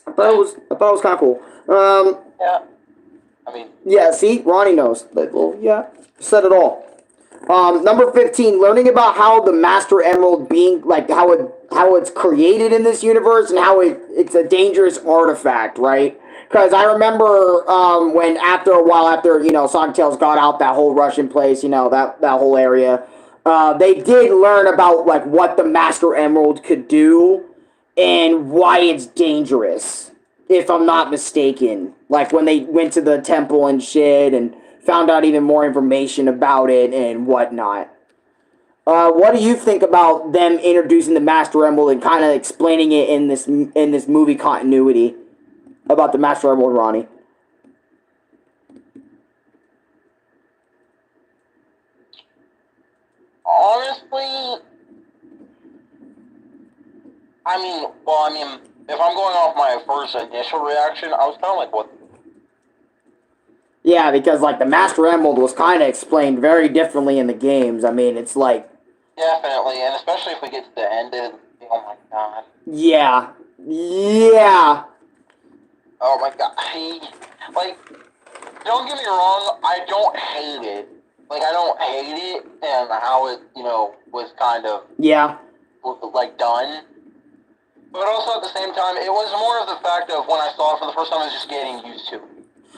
I thought it was kind of cool. Yeah. I mean. Yeah. See, Ronnie knows. But, well, yeah, said it all. Number 15, learning about how the Master Emerald being, like how it's created in this universe and how it's a dangerous artifact, right? Because I remember when after a while, after Sonic Tails got out that whole Russian place, that whole area. They did learn about like what the Master Emerald could do and why it's dangerous, if I'm not mistaken. Like when they went to the temple and shit and found out even more information about it and whatnot. What do you think about them introducing the Master Emerald and kind of explaining it in this movie continuity about the Master Emerald, Ronnie? Honestly, I mean, if I'm going off my first initial reaction, I was kind of like, what? Yeah, because like the Master Emerald was kind of explained very differently in the games. I mean, it's like Definitely, and especially if we get to the end of it, oh my god. yeah, yeah. Oh my god. Like, don't get me wrong, I don't hate it. Like, I don't hate it and how it, was kind of, Yeah. like, done. But also at the same time, it was more of the fact of when I saw it for the first time, I was just getting used to it.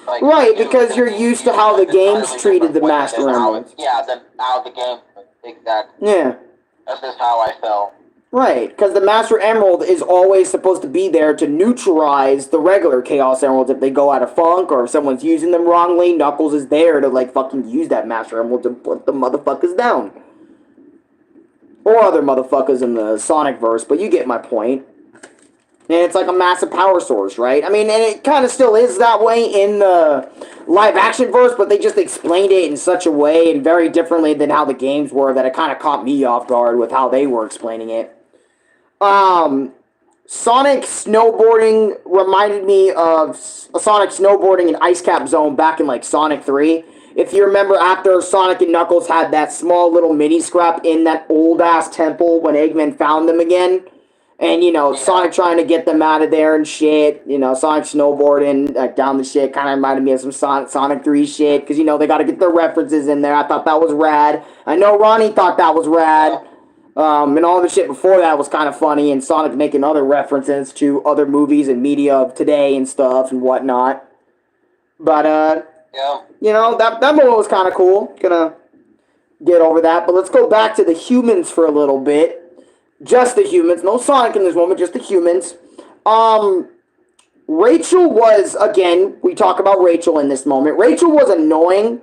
Like, right, because you're used to how the games treated the Master Emerald. Yeah, how the game, exactly. Yeah. That's just how I felt. Right, because the Master Emerald is always supposed to be there to neutralize the regular Chaos Emeralds if they go out of funk or if someone's using them wrongly. Knuckles is there to, like, fucking use that Master Emerald to put the motherfuckers down. Or other motherfuckers in the Sonic verse, but you get my point. And it's like a massive power source, right? I mean, and it kind of still is that way in the live-action verse, but they just explained it in such a way and very differently than how the games were that it kind of caught me off guard with how they were explaining it. Sonic snowboarding reminded me of Sonic snowboarding in Ice Cap Zone back in, like, Sonic 3. If you remember, after Sonic and Knuckles had that small little mini-scrap in that old-ass temple when Eggman found them again, and, Sonic trying to get them out of there and shit, Sonic snowboarding, like, down the shit, kind of reminded me of some Sonic 3 shit, because, they got to get their references in there. I thought that was rad. I know Ronnie thought that was rad. And all the shit before that was kind of funny, and Sonic making other references to other movies and media of today and stuff and whatnot. But, Yeah. That moment was kind of cool. Gonna get over that. But let's go back to the humans for a little bit. Just the humans. No Sonic in this moment, just the humans. Rachel was, again, we talk about Rachel in this moment. Rachel was annoying,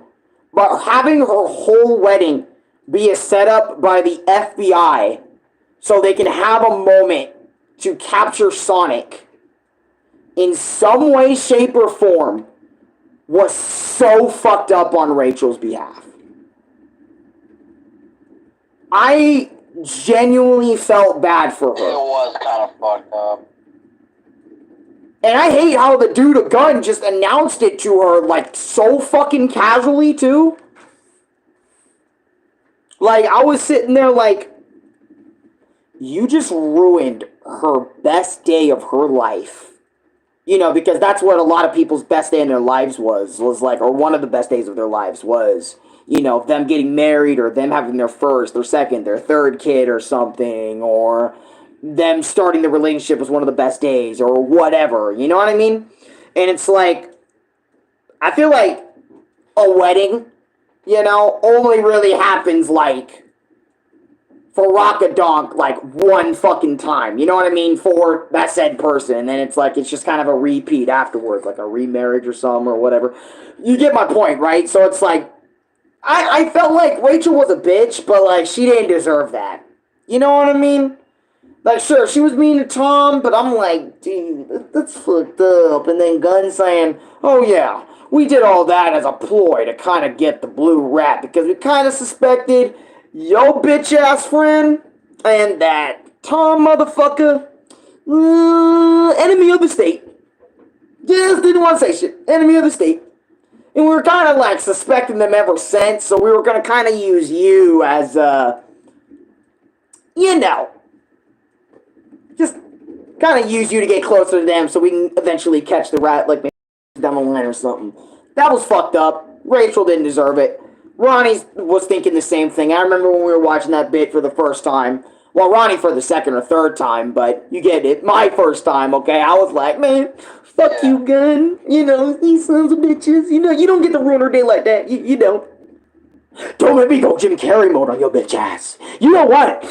but having her whole wedding be a setup by the FBI so they can have a moment to capture Sonic in some way, shape, or form was so fucked up on Rachel's behalf. I genuinely felt bad for her. It was kind of fucked up. And I hate how the dude a gun just announced it to her, like, so fucking casually, too. Like, I was sitting there like, you just ruined her best day of her life. Because that's what a lot of people's best day in their lives was like, or one of the best days of their lives was, them getting married or them having their first, their second, their third kid or something, or them starting the relationship was one of the best days or whatever, you know what I mean? And it's like, I feel like a wedding, only really happens, like, for Rockadonk, like, one fucking time. You know what I mean? For that said person. And then it's like, it's just kind of a repeat afterwards, like a remarriage or something or whatever. You get my point, right? So it's like, I felt like Rachel was a bitch, but, like, she didn't deserve that. You know what I mean? Like, sure, she was mean to Tom, but I'm like, dude, that's fucked up. And then Gunn saying, oh yeah, we did all that as a ploy to kind of get the blue rat because we kind of suspected your bitch-ass friend and that Tom motherfucker, enemy of the state. Just didn't want to say shit. Enemy of the state. And we were kind of like suspecting them ever since, so we were going to kind of use you as, just kind of use you to get closer to them so we can eventually catch the rat, like, down the line or something. That was fucked up. Rachel didn't deserve it. Ronnie was thinking the same thing. I remember when we were watching that bit for the first time. Well, Ronnie for the second or third time, but you get it. My first time, okay? I was like, man, fuck you, Gun. These sons of bitches. You don't get to ruin her day like that. You don't. Don't let me go Jim Carrey mode on your bitch ass. You know what?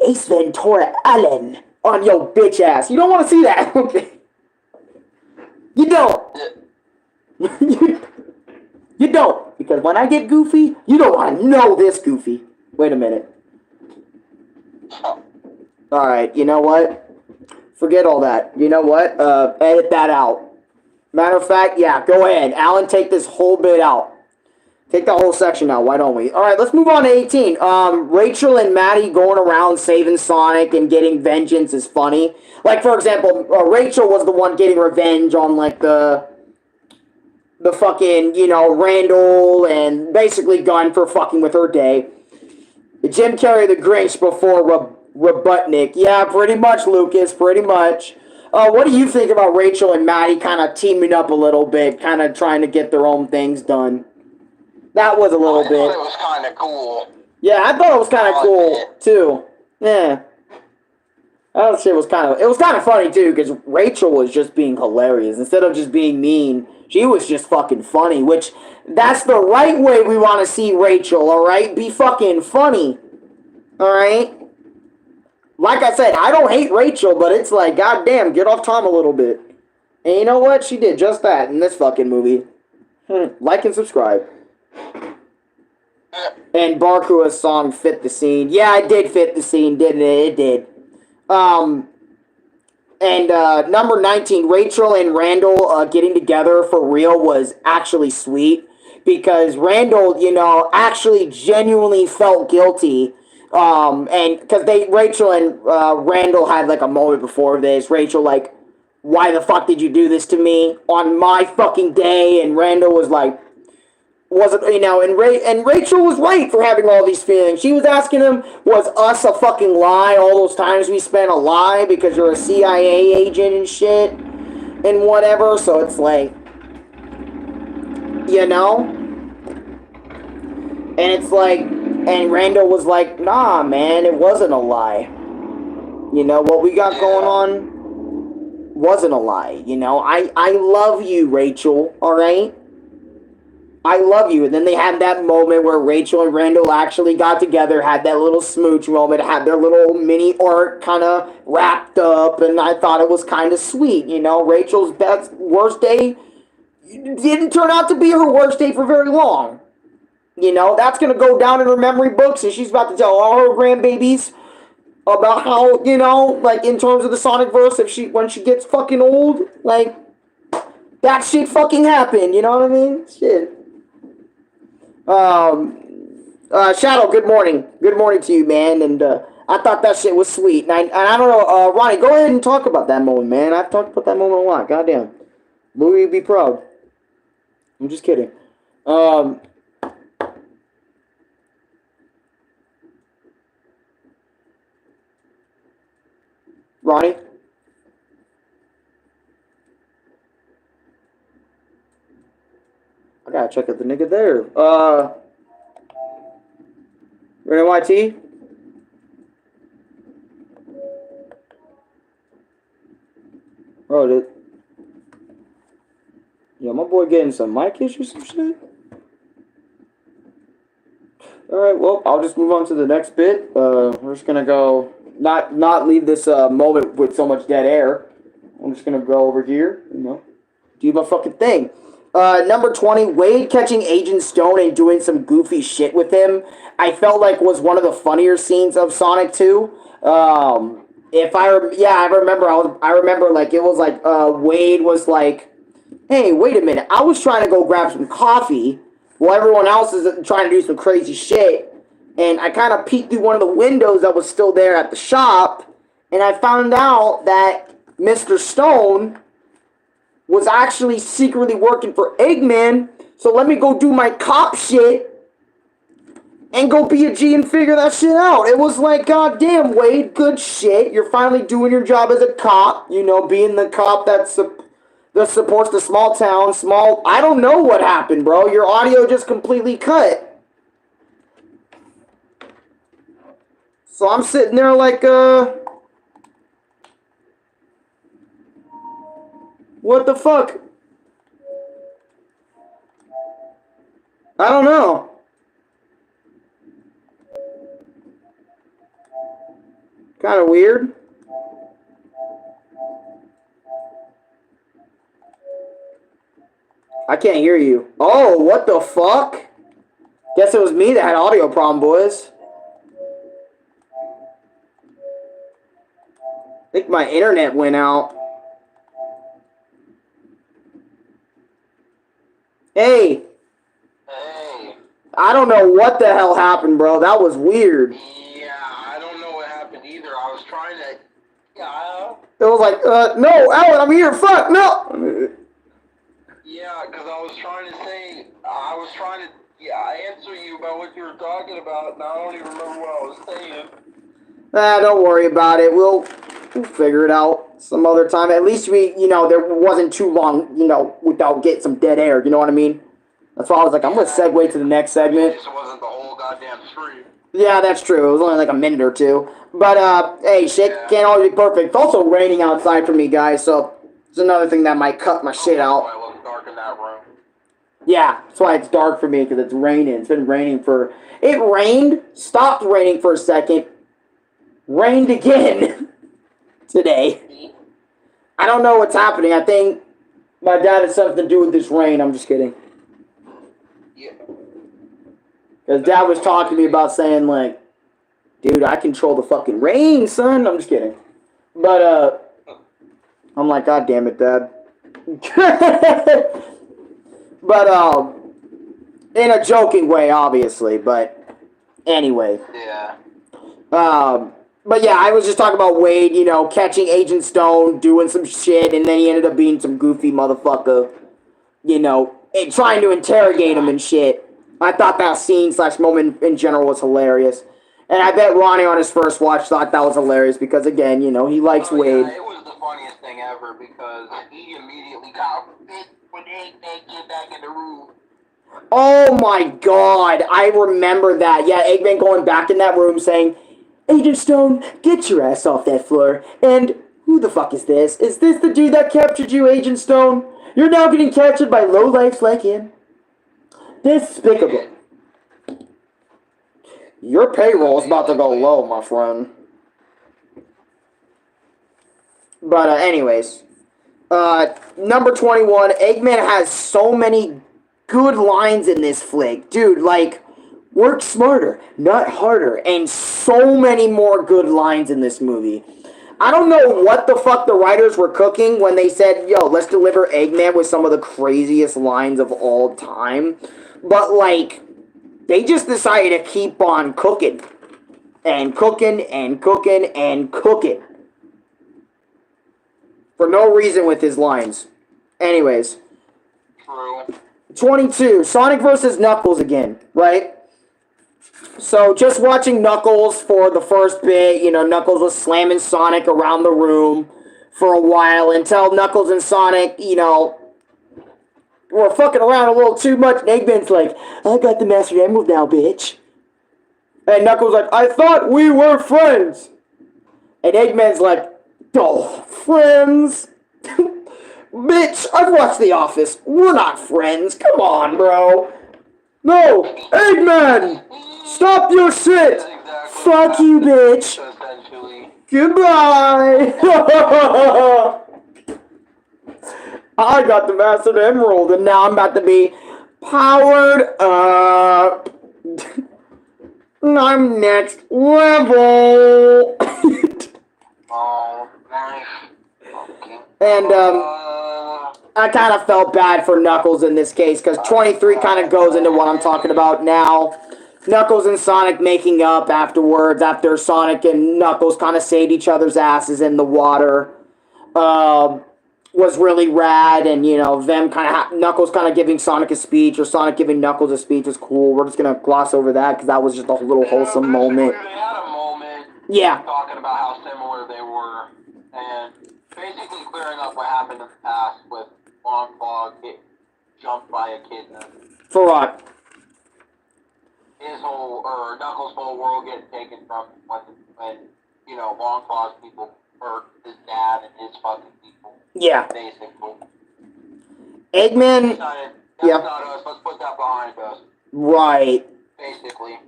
Ace Ventura Allen on your bitch ass. You don't want to see that, okay? You don't. You don't. Because when I get goofy, you don't want to know this goofy. Wait a minute. Alright, you know what? Forget all that. You know what? Edit that out. Matter of fact, yeah, go ahead. Alan, take this whole bit out. Take that whole section out. Why don't we? Alright, let's move on to 18. Rachel and Maddie going around saving Sonic and getting vengeance is funny. Like, for example, Rachel was the one getting revenge on, like, the fucking, you know, Randall and basically Gunn for fucking with her day. Jim Carrey the Grinch before Robotnik. Yeah, pretty much, Lucas, pretty much. What do you think about Rachel and Maddie kind of teaming up a little bit, kind of trying to get their own things done? That was a little bit. I thought it was kind of cool. Yeah, I thought it was kind of cool, too. Yeah. That shit was kind of funny, too, because Rachel was just being hilarious. Instead of just being mean, she was just fucking funny, which, that's the right way we want to see Rachel, alright? Be fucking funny, alright? Like I said, I don't hate Rachel, but it's like, goddamn, get off Tom a little bit. And you know what? She did just that in this fucking movie. Like and subscribe. And Barkua's song fit the scene. Yeah, it did fit the scene, didn't it? It did. Number 19, Rachel and Randall getting together for real was actually sweet. Because Randall, you know, actually genuinely felt guilty. And because Rachel and Randall had like a moment before this. Rachel like, why the fuck did you do this to me on my fucking day? And Randall was like, wasn't, you know, and Rachel was right for having all these feelings. She was asking him, was us a fucking lie? All those times we spent a lie because you're a CIA agent and shit and whatever. So it's like, you know, and it's like, and Randall was like, nah, man, it wasn't a lie. You know, what we got going on wasn't a lie. You know, I love you, Rachel, alright? I love you. And then they had that moment where Rachel and Randall actually got together, had that little smooch moment, had their little mini arc kind of wrapped up, and I thought it was kind of sweet. You know, Rachel's worst day didn't turn out to be her worst day for very long. You know, that's going to go down in her memory books, and she's about to tell all her grandbabies about how, you know, like, in terms of the Sonic verse, when she gets fucking old, like, that shit fucking happened, you know what I mean? Shit. Shadow, good morning. Good morning to you, man, and, I thought that shit was sweet, and I don't know, Ronnie, go ahead and talk about that moment, man. I've talked about that moment a lot, goddamn. Louis would be proud. I'm just kidding. Ronnie? I gotta check out the nigga there. You're in NYT? Oh, dude. Yeah, my boy getting some mic issues or some shit? Alright, well, I'll just move on to the next bit. We're just gonna go... Not leave this moment with so much dead air. I'm just gonna go over here, you know, do my fucking thing. Number 20, Wade catching Agent Stone and doing some goofy shit with him, I felt like was one of the funnier scenes of Sonic 2. I remember like it was like Wade was like, hey, wait a minute, I was trying to go grab some coffee while everyone else is trying to do some crazy shit. And I kind of peeked through one of the windows that was still there at the shop, and I found out that Mr. Stone was actually secretly working for Eggman, so let me go do my cop shit and go be a G and figure that shit out. It was like, goddamn, Wade, good shit. You're finally doing your job as a cop, you know, being the cop that supports the small town, I don't know what happened, bro. Your audio just completely cut. So I'm sitting there like, what the fuck? I don't know. Kind of weird. I can't hear you. Oh, what the fuck? Guess it was me that had audio problem, boys. my internet went out. Hey. Hey. I don't know what the hell happened, bro. That was weird. Yeah, I don't know what happened either. I was trying to... Yeah. It was like, no, Alan, I'm here. Fuck, no. Yeah, because I was trying to say... I was trying to answer you about what you were talking about, and I don't even remember what I was saying. Don't worry about it. We'll figure it out some other time. At least there wasn't too long, without getting some dead air. You know what I mean? That's why I was like, I'm going to segue to the next segment. It wasn't the whole goddamn stream. Yeah, that's true. It was only like a minute or two. But, hey, shit can't always be perfect. It's also raining outside for me, guys, so it's another thing that might cut my shit out. That's why it looks dark in that room. Yeah, that's why it's dark for me, because it's raining. It's been raining for... It rained, stopped raining for a second, rained again today. I don't know what's happening. I think my dad has something to do with this rain. I'm just kidding. Yeah. Because Dad was talking to me about saying, like, dude, I control the fucking rain, son. I'm just kidding. But, I'm like, God damn it, Dad. But, in a joking way, obviously. But, anyway. Yeah. But yeah, I was just talking about Wade, catching Agent Stone, doing some shit, and then he ended up being some goofy motherfucker, and trying to interrogate him and shit. I thought that scene/moment in general was hilarious. And I bet Ronnie on his first watch thought that was hilarious because, again, he likes Wade. Yeah, it was the funniest thing ever because he immediately got bit when Eggman came back in the room. Oh my god, I remember that. Yeah, Eggman going back in that room saying, Agent Stone, get your ass off that floor. And who the fuck is this? Is this the dude that captured you, Agent Stone? You're now getting captured by lowlifes like him. Despicable. Your payroll is about to go low, my friend. But anyways. Number 21, Eggman has so many good lines in this flick. Dude, like, work smarter, not harder, and so many more good lines in this movie. I don't know what the fuck the writers were cooking when they said, yo, let's deliver Eggman with some of the craziest lines of all time. But, like, they just decided to keep on cooking. And cooking, and cooking, and cooking. For no reason with his lines. Anyways. True. 22, Sonic versus Knuckles again, right? So, just watching Knuckles for the first bit, Knuckles was slamming Sonic around the room for a while until Knuckles and Sonic, were fucking around a little too much. And Eggman's like, I got the Master Emerald now, bitch. And Knuckles like, I thought we were friends. And Eggman's like, oh, friends? Bitch, I've watched The Office. We're not friends. Come on, bro. No, Eggman! Stop your shit! Exactly. Fuck you, bitch! Goodbye! I got the Master Emerald, and now I'm about to be powered up. I'm next level. And, I kind of felt bad for Knuckles in this case, because 23 kind of goes into what I'm talking about now. Knuckles and Sonic making up afterwards, after Sonic and Knuckles kind of saved each other's asses in the water, was really rad, and, them kind of, Knuckles kind of giving Sonic a speech, or Sonic giving Knuckles a speech was cool. We're just going to gloss over that, because that was just a little wholesome moment. They had a moment, yeah, talking about how similar they were, and basically clearing up what happened in the past with Longclaw get jumped by a kidnap. For what? Knuckles' whole world getting taken from him when Longclaw's people hurt his dad and his fucking people. Yeah. Basically. Eggman. That's yeah. not us. Let's put that behind us. Right. Basically.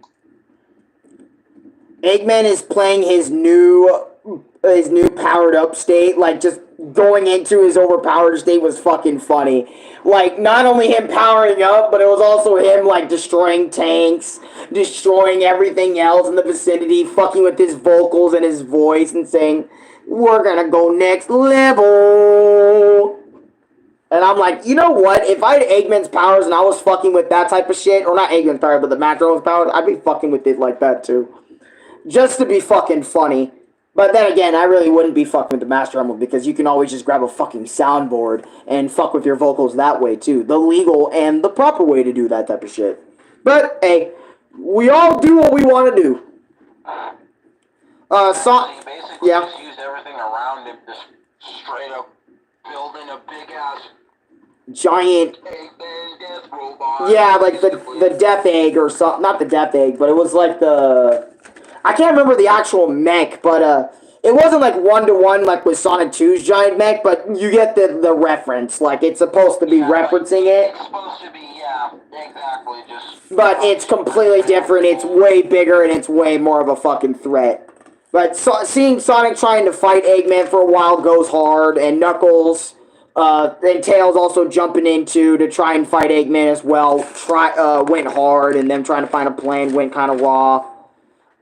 Eggman is playing his new powered up state, like just going into his overpowered state was fucking funny. Like, not only him powering up, but it was also him, like, destroying tanks, destroying everything else in the vicinity, fucking with his vocals and his voice and saying, We're gonna go next level. And I'm like, you know what? If I had Eggman's powers and I was fucking with that type of shit, or not Eggman's powers, but the Master powers, I'd be fucking with it like that too. Just to be fucking funny. But then again, I really wouldn't be fucking with the Master Emerald because you can always just grab a fucking soundboard and fuck with your vocals that way too. The legal and the proper way to do that type of shit. But, hey, we all do what we want to do. He basically yeah. just used everything around him, just straight up building a big ass giant Eggman death robot. Yeah, like the death egg or something. Not the death egg, but it was like I can't remember the actual mech, but it wasn't like 1-to-1 like with Sonic 2's giant mech, but you get the reference. Like it's supposed to be referencing it. It's supposed to be, yeah, exactly. But it's completely different. It's way bigger and it's way more of a fucking threat. But seeing Sonic trying to fight Eggman for a while goes hard, and Knuckles. And Tails also jumping into to try and fight Eggman as well. Went hard, and them trying to find a plan went kind of raw.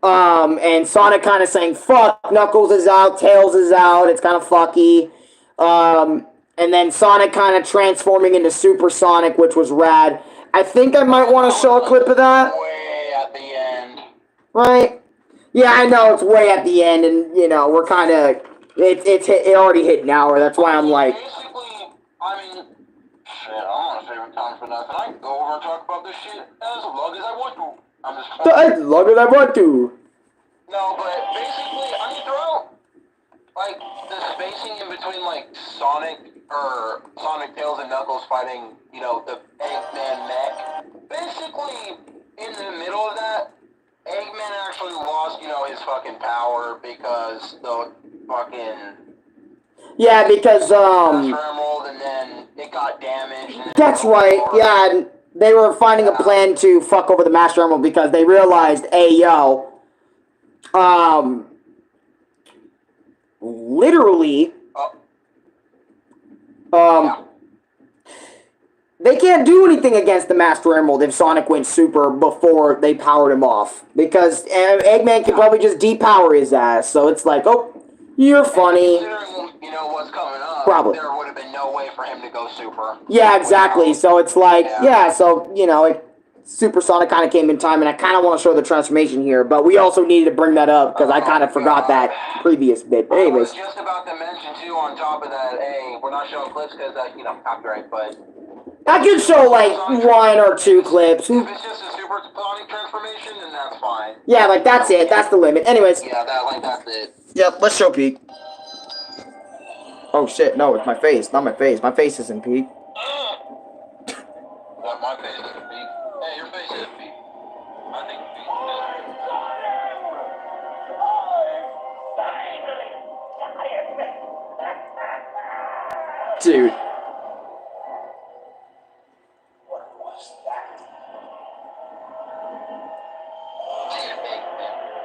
And Sonic kind of saying, fuck, Knuckles is out, Tails is out, it's kind of fucky. And then Sonic kind of transforming into Super Sonic, which was rad. I think I might want to show a clip of that. Way at the end. Right? Yeah, I know, it's way at the end, and, you know, we're kind of... It already hit an hour, that's why I'm like... I mean, shit, I don't want to save time for nothing. I can go over and talk about this shit as long as I want to. I'm just as long as I want to. No, but basically, I mean, throughout, like, the spacing in between, like, Sonic, Tails, and Knuckles fighting, you know, the Eggman mech, basically, in the middle of that, Eggman actually lost, you know, his fucking power because the fucking... Yeah, because, Emerald, and then it got damaged. That's right, yeah, and they were finding a plan to fuck over the Master Emerald because they realized, hey, yo, literally, they can't do anything against the Master Emerald if Sonic went super before they powered him off. Because Eggman could probably just depower his ass, so it's like, oh, you're funny. Considering, you know, what's coming up, probably. There would have been no way for him to go super. Yeah, exactly. So it's like, yeah, so, you know, Super Sonic kind of came in time, and I kind of want to show the transformation here, but we also needed to bring that up, because I kind of forgot that previous bit. But anyways. I was just about to mention, too, on top of that, hey, we're not showing clips because, you know, copyright, but... I could show, like, 1 or 2 clips. If it's just a Super Sonic transformation, then that's fine. Yeah, like, that's it. That's the limit. Anyways. Yeah, that's it. Yep, let's show Peak. Oh, shit, no, it's my face. Not my face. My face isn't Peak. What, my face isn't Peak? Hey, your face is Peak. I think Peak is. Dude.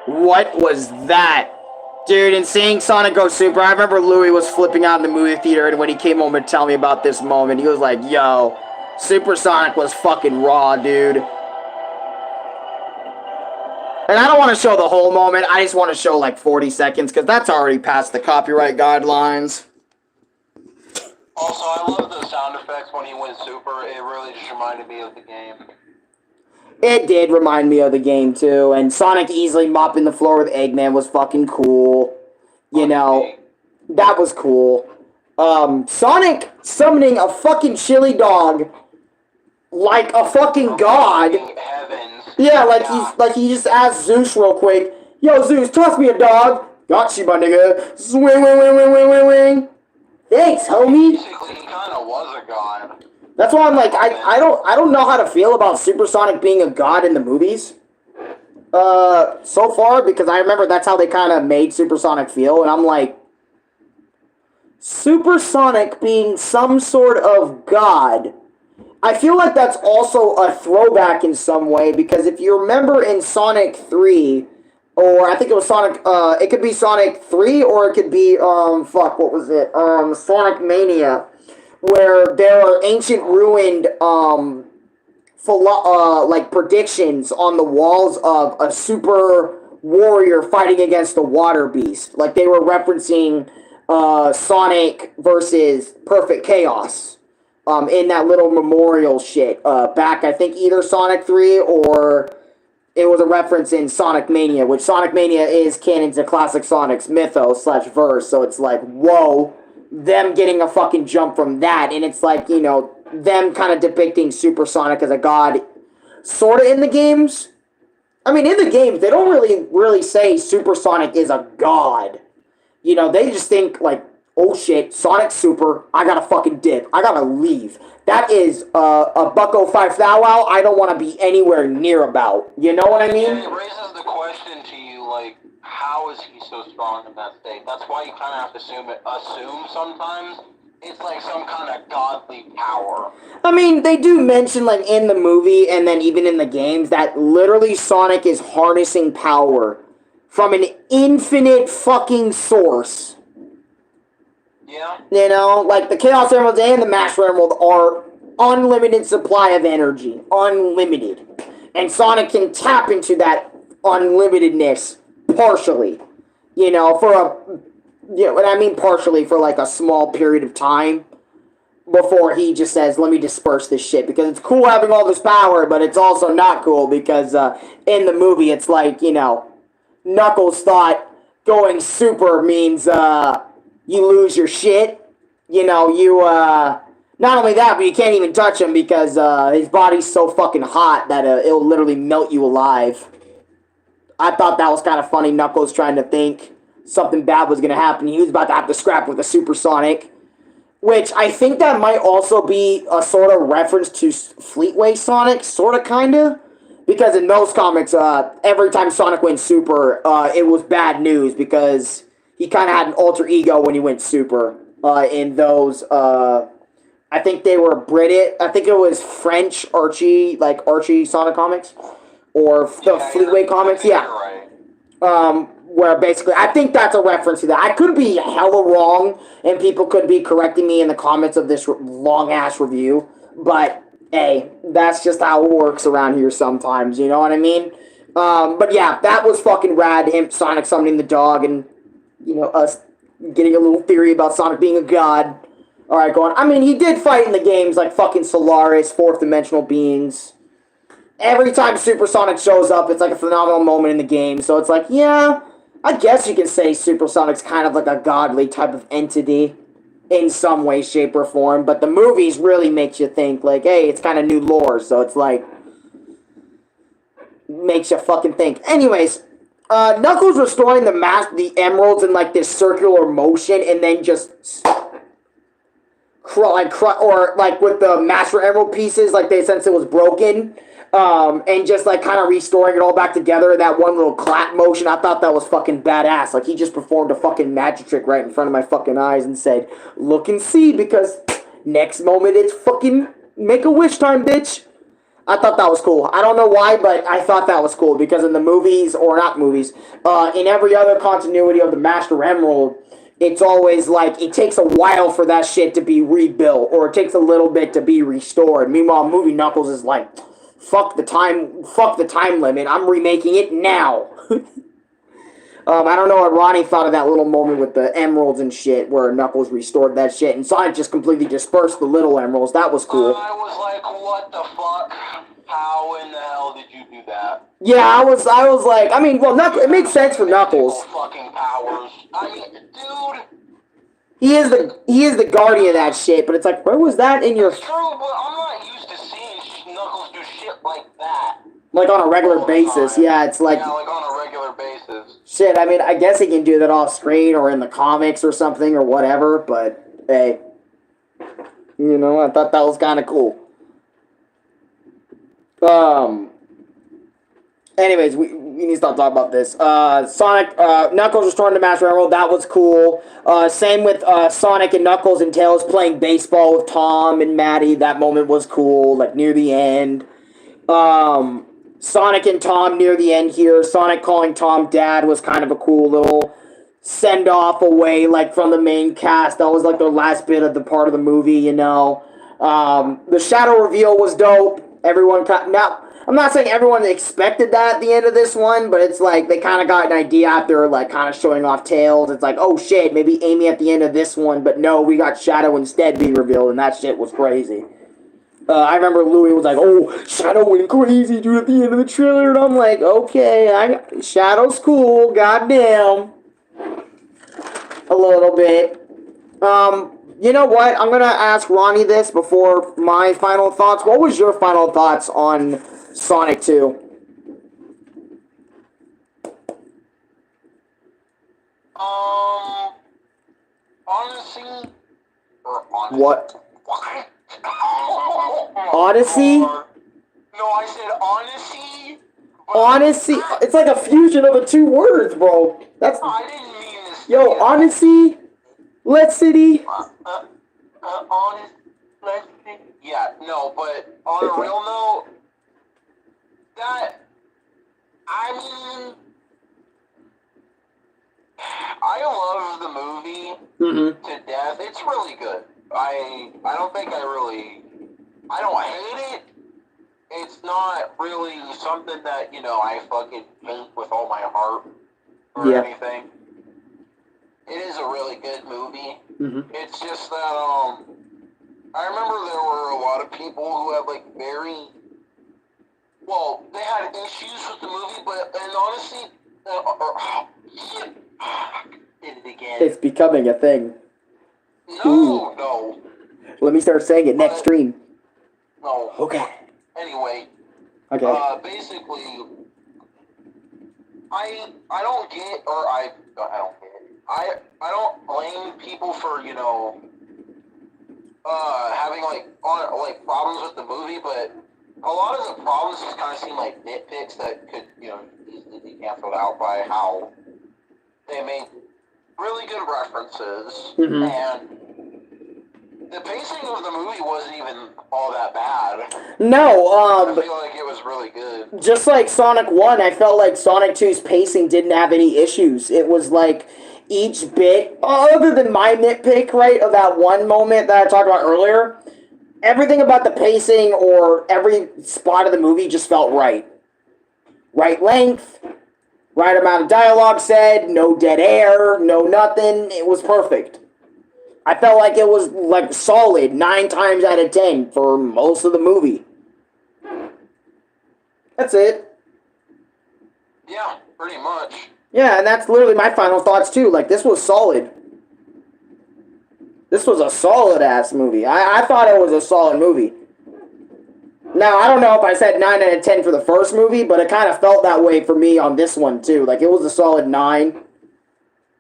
What was that? Dude, and seeing Sonic go super, I remember Louis was flipping out in the movie theater, and when he came home and tell me about this moment, he was like, yo, Super Sonic was fucking raw, dude. And I don't want to show the whole moment, I just want to show like 40 seconds, because that's already past the copyright guidelines. Also, I love the sound effects when he went super, it really just reminded me of the game. It did remind me of the game, too. And Sonic easily mopping the floor with Eggman was fucking cool. You know, that was cool. Sonic summoning a fucking chili dog like a fucking god. Yeah, like he just asked Zeus real quick, yo, Zeus, toss me a dog. Got you, my nigga. Swing, wing, wing, wing, wing, wing, wing. Thanks, homie. Basically, he kind of was a god. That's why I'm like, I don't know how to feel about Supersonic being a god in the movies. So far, because I remember that's how they kind of made Supersonic feel, and I'm like, Supersonic being some sort of god. I feel like that's also a throwback in some way, because if you remember in Sonic 3, or I think it was Sonic, it could be Sonic 3, or it could be, what was it? Sonic Mania, where there are ancient ruined, like predictions on the walls of a super warrior fighting against the water beast. Like they were referencing Sonic versus Perfect Chaos in that little memorial shit back, I think either Sonic 3 or it was a reference in Sonic Mania, which Sonic Mania is canon to classic Sonic's mythos / verse, so it's like, whoa, them getting a fucking jump from that, and it's like, you know, them kind of depicting Super Sonic as a god, sort of in the games. I mean, in the games, they don't really say Super Sonic is a god. You know, they just think, like, oh shit, Sonic Super, I gotta fucking dip. I gotta leave. That is a Bucko 5 Thou Wow I don't want to be anywhere near about. You know what I mean? It raises the question to you, like, how is he so strong in that state? That's why you kind of have to assume sometimes it's like some kind of godly power. I mean, they do mention, like, in the movie and then even in the games that literally Sonic is harnessing power from an infinite fucking source. Yeah. You know, like the Chaos Emeralds and the Master Emerald are unlimited supply of energy. Unlimited. And Sonic can tap into that unlimitedness partially. You know, for a... You know, and I mean partially for like a small period of time before he just says, let me disperse this shit. Because it's cool having all this power, but it's also not cool because in the movie it's like, you know, Knuckles thought going super means you lose your shit. You know, you not only that, but you can't even touch him because his body's so fucking hot that it'll literally melt you alive. I thought that was kind of funny, Knuckles trying to think something bad was going to happen. He was about to have to scrap with a Super Sonic. Which, I think that might also be a sort of reference to Fleetway Sonic, sort of, kind of. Because in those comics, every time Sonic went Super, it was bad news because he kind of had an alter ego when he went Super. In those, I think they were British, I think it was French Archie Sonic comics. Or the Fleetway comics, yeah. Right. Where basically, I think that's a reference to that. I could be hella wrong, and people could be correcting me in the comments of this long-ass review, but, hey, that's just how it works around here sometimes, you know what I mean? But yeah, that was fucking rad, him, Sonic summoning the dog, and, you know, us getting a little theory about Sonic being a god. Alright, go on. I mean, he did fight in the games like fucking Solaris, fourth-dimensional beings. Every time Super Sonic shows up, it's like a phenomenal moment in the game, so it's like, yeah... I guess you can say Super Sonic's kind of like a godly type of entity in some way, shape, or form, but the movies really makes you think, like, hey, it's kind of new lore, so it's like, makes you fucking think. Anyways, Knuckles restoring the emeralds in, like, this circular motion, and then just, or, like, with the Master Emerald pieces, like, since it was broken, and just, like, kind of restoring it all back together, that one little clap motion, I thought that was fucking badass. Like, he just performed a fucking magic trick right in front of my fucking eyes and said, look and see, because next moment it's fucking make-a-wish time, bitch. I thought that was cool. I don't know why, but I thought that was cool, because in the movies, or not movies, in every other continuity of the Master Emerald, it's always like, it takes a while for that shit to be rebuilt, or it takes a little bit to be restored. Meanwhile, movie Knuckles is like... Fuck the time limit. I'm remaking it now. I don't know what Ronnie thought of that little moment with the emeralds and shit, where Knuckles restored that shit, and Sonic just completely dispersed the little emeralds. That was cool. I was like, what the fuck? How in the hell did you do that? Yeah, I was like, I mean, well, it makes sense for Knuckles. Fucking powers. I mean, dude. He is the guardian of that shit, but it's like, where was that in your... It's true, but I'm not used to seeing Knuckles do shit like that. Like on a regular basis, yeah, it's like... Yeah, like on a regular basis. Shit, I mean, I guess he can do that off screen or in the comics or something or whatever, but, hey. You know, I thought that was kind of cool. Anyways, we need to stop talking about this. Sonic, Knuckles restoring the Master Emerald, that was cool. Same with Sonic and Knuckles and Tails playing baseball with Tom and Maddie. That moment was cool, like near the end. Sonic and Tom near the end here. Sonic calling Tom Dad was kind of a cool little send-off away, like from the main cast. That was like the last bit of the part of the movie, you know. The shadow reveal was dope. Everyone now. I'm not saying everyone expected that at the end of this one, but it's like they kind of got an idea after like kind of showing off Tails. It's like, oh shit, maybe Amy at the end of this one, but no, we got Shadow instead being revealed, and that shit was crazy. I remember Louis was like, oh, Shadow went crazy dude at the end of the trailer, and I'm like, okay, Shadow's cool, goddamn. A little bit. You know what? I'm gonna ask Ronnie this before my final thoughts. What was your final thoughts on Sonic 2? Honestly, What? What? Odyssey? No, I said honesty. Honesty? It's like a fusion of the two words, bro. That's. I didn't mean this. Yo, honesty? Let's City? Honest. Let's see. Yeah, no, but on a real note, that. I mean. I love the movie to death. It's really good. I don't think I don't hate it. It's not really something that, I fucking hate with all my heart or anything. It is a really good movie. It's just that, I remember there were a lot of people who had, like, they had issues with the movie, and honestly, did it again. It's becoming a thing. No. Let me start saying it next stream. No. Okay. Anyway. Okay. Basically, I don't get, or I don't get it. I don't blame people for, having, problems with the movie, but a lot of the problems just kind of seem like nitpicks that could, easily be canceled out by how they made really good references, and the pacing of the movie wasn't even all that bad. No, I feel like it was really good. Just like Sonic 1, I felt like Sonic 2's pacing didn't have any issues. It was like each bit, other than my nitpick, right, of that one moment that I talked about earlier, everything about the pacing or every spot of the movie just felt right. Right length, right amount of dialogue said, no dead air, no nothing. It was perfect. I felt like it was like solid 9 times out of 10 for most of the movie. That's it. Yeah, pretty much. Yeah, and that's literally my final thoughts too. Like, this was solid. This was a solid ass movie. I thought it was a solid movie. Now, I don't know if I said 9 out of 10 for the first movie, but it kind of felt that way for me on this one too. Like, it was a solid 9.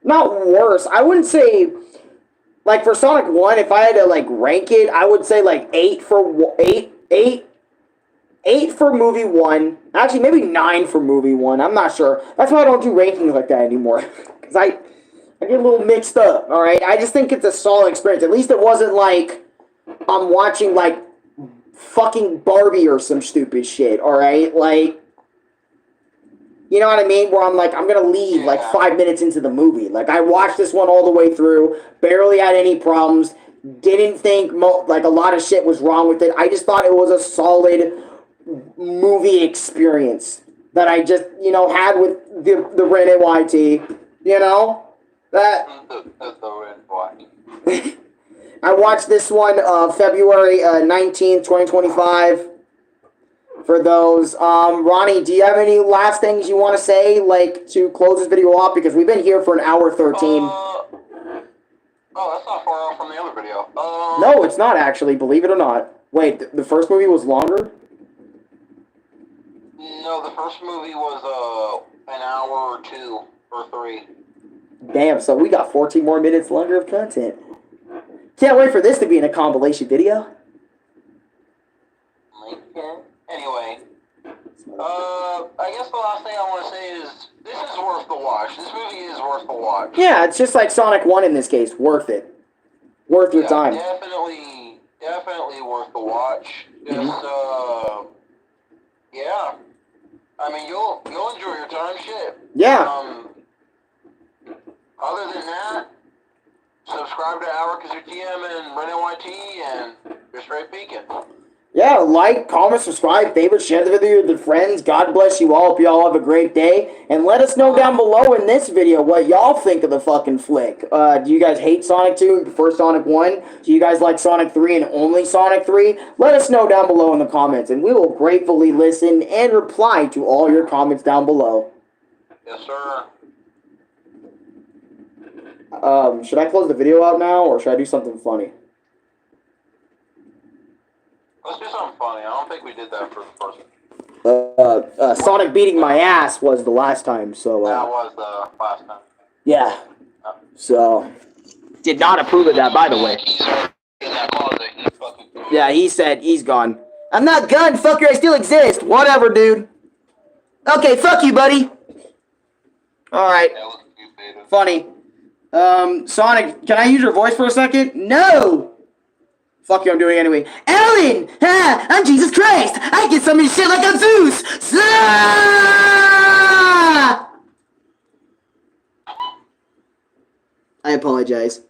Not worse. I wouldn't say, like, for Sonic 1, if I had to, like, rank it, I would say, like, 8 for movie 1. Actually, maybe 9 for movie 1. I'm not sure. That's why I don't do rankings like that anymore. Because I get a little mixed up, alright? I just think it's a solid experience. At least it wasn't like I'm watching, like, fucking Barbie or some stupid shit, alright? Like, you know what I mean? Where I'm like, I'm gonna leave like 5 minutes into the movie. Like, I watched this one all the way through, barely had any problems, didn't think like a lot of shit was wrong with it. I just thought it was a solid movie experience that I just, had with the Ren and YT, that. I watched this one February 19th, 2025. For those, Ronnie, do you have any last things you want to say, like, to close this video off? Because we've been here for an hour 13. Oh, that's not far off from the other video. No, it's not actually, believe it or not. Wait, the first movie was longer? No, the first movie was an hour or 2 or 3. Damn, so we got 14 more minutes longer of content. Can't wait for this to be in a compilation video. Anyway, I guess the last thing I want to say is, this is worth the watch. This movie is worth the watch. Yeah, it's just like Sonic 1 in this case. Worth it. Worth your time. Definitely worth the watch. Just, yeah. I mean, you'll enjoy your time, shit. Yeah. Other than that, subscribe to Arekkusu TM and Ren NYT, and you're straight peeking. Yeah, like, comment, subscribe, favorite, share the video with your friends. God bless you all. Hope you all have a great day. And let us know down below in this video what y'all think of the fucking flick. Do you guys hate Sonic 2 and prefer Sonic 1? Do you guys like Sonic 3 and only Sonic 3? Let us know down below in the comments, and we will gratefully listen and reply to all your comments down below. Yes, sir. Should I close the video out now, or should I do something funny? Let's do something funny. I don't think we did that for the first. Sonic beating my ass was the last time, so... that was the last time. Yeah. So... Did not approve of that, by the way. He's in that closet. He's fucking... Yeah, he said he's gone. I'm not gone, fucker. I still exist. Whatever, dude. Okay, fuck you, buddy. Alright. Funny. Sonic, can I use your voice for a second? No! Fuck you, I'm doing it anyway. Ellen! Ah, I'm Jesus Christ! I get some of your shit like I'm Zeus! Ah! I apologize.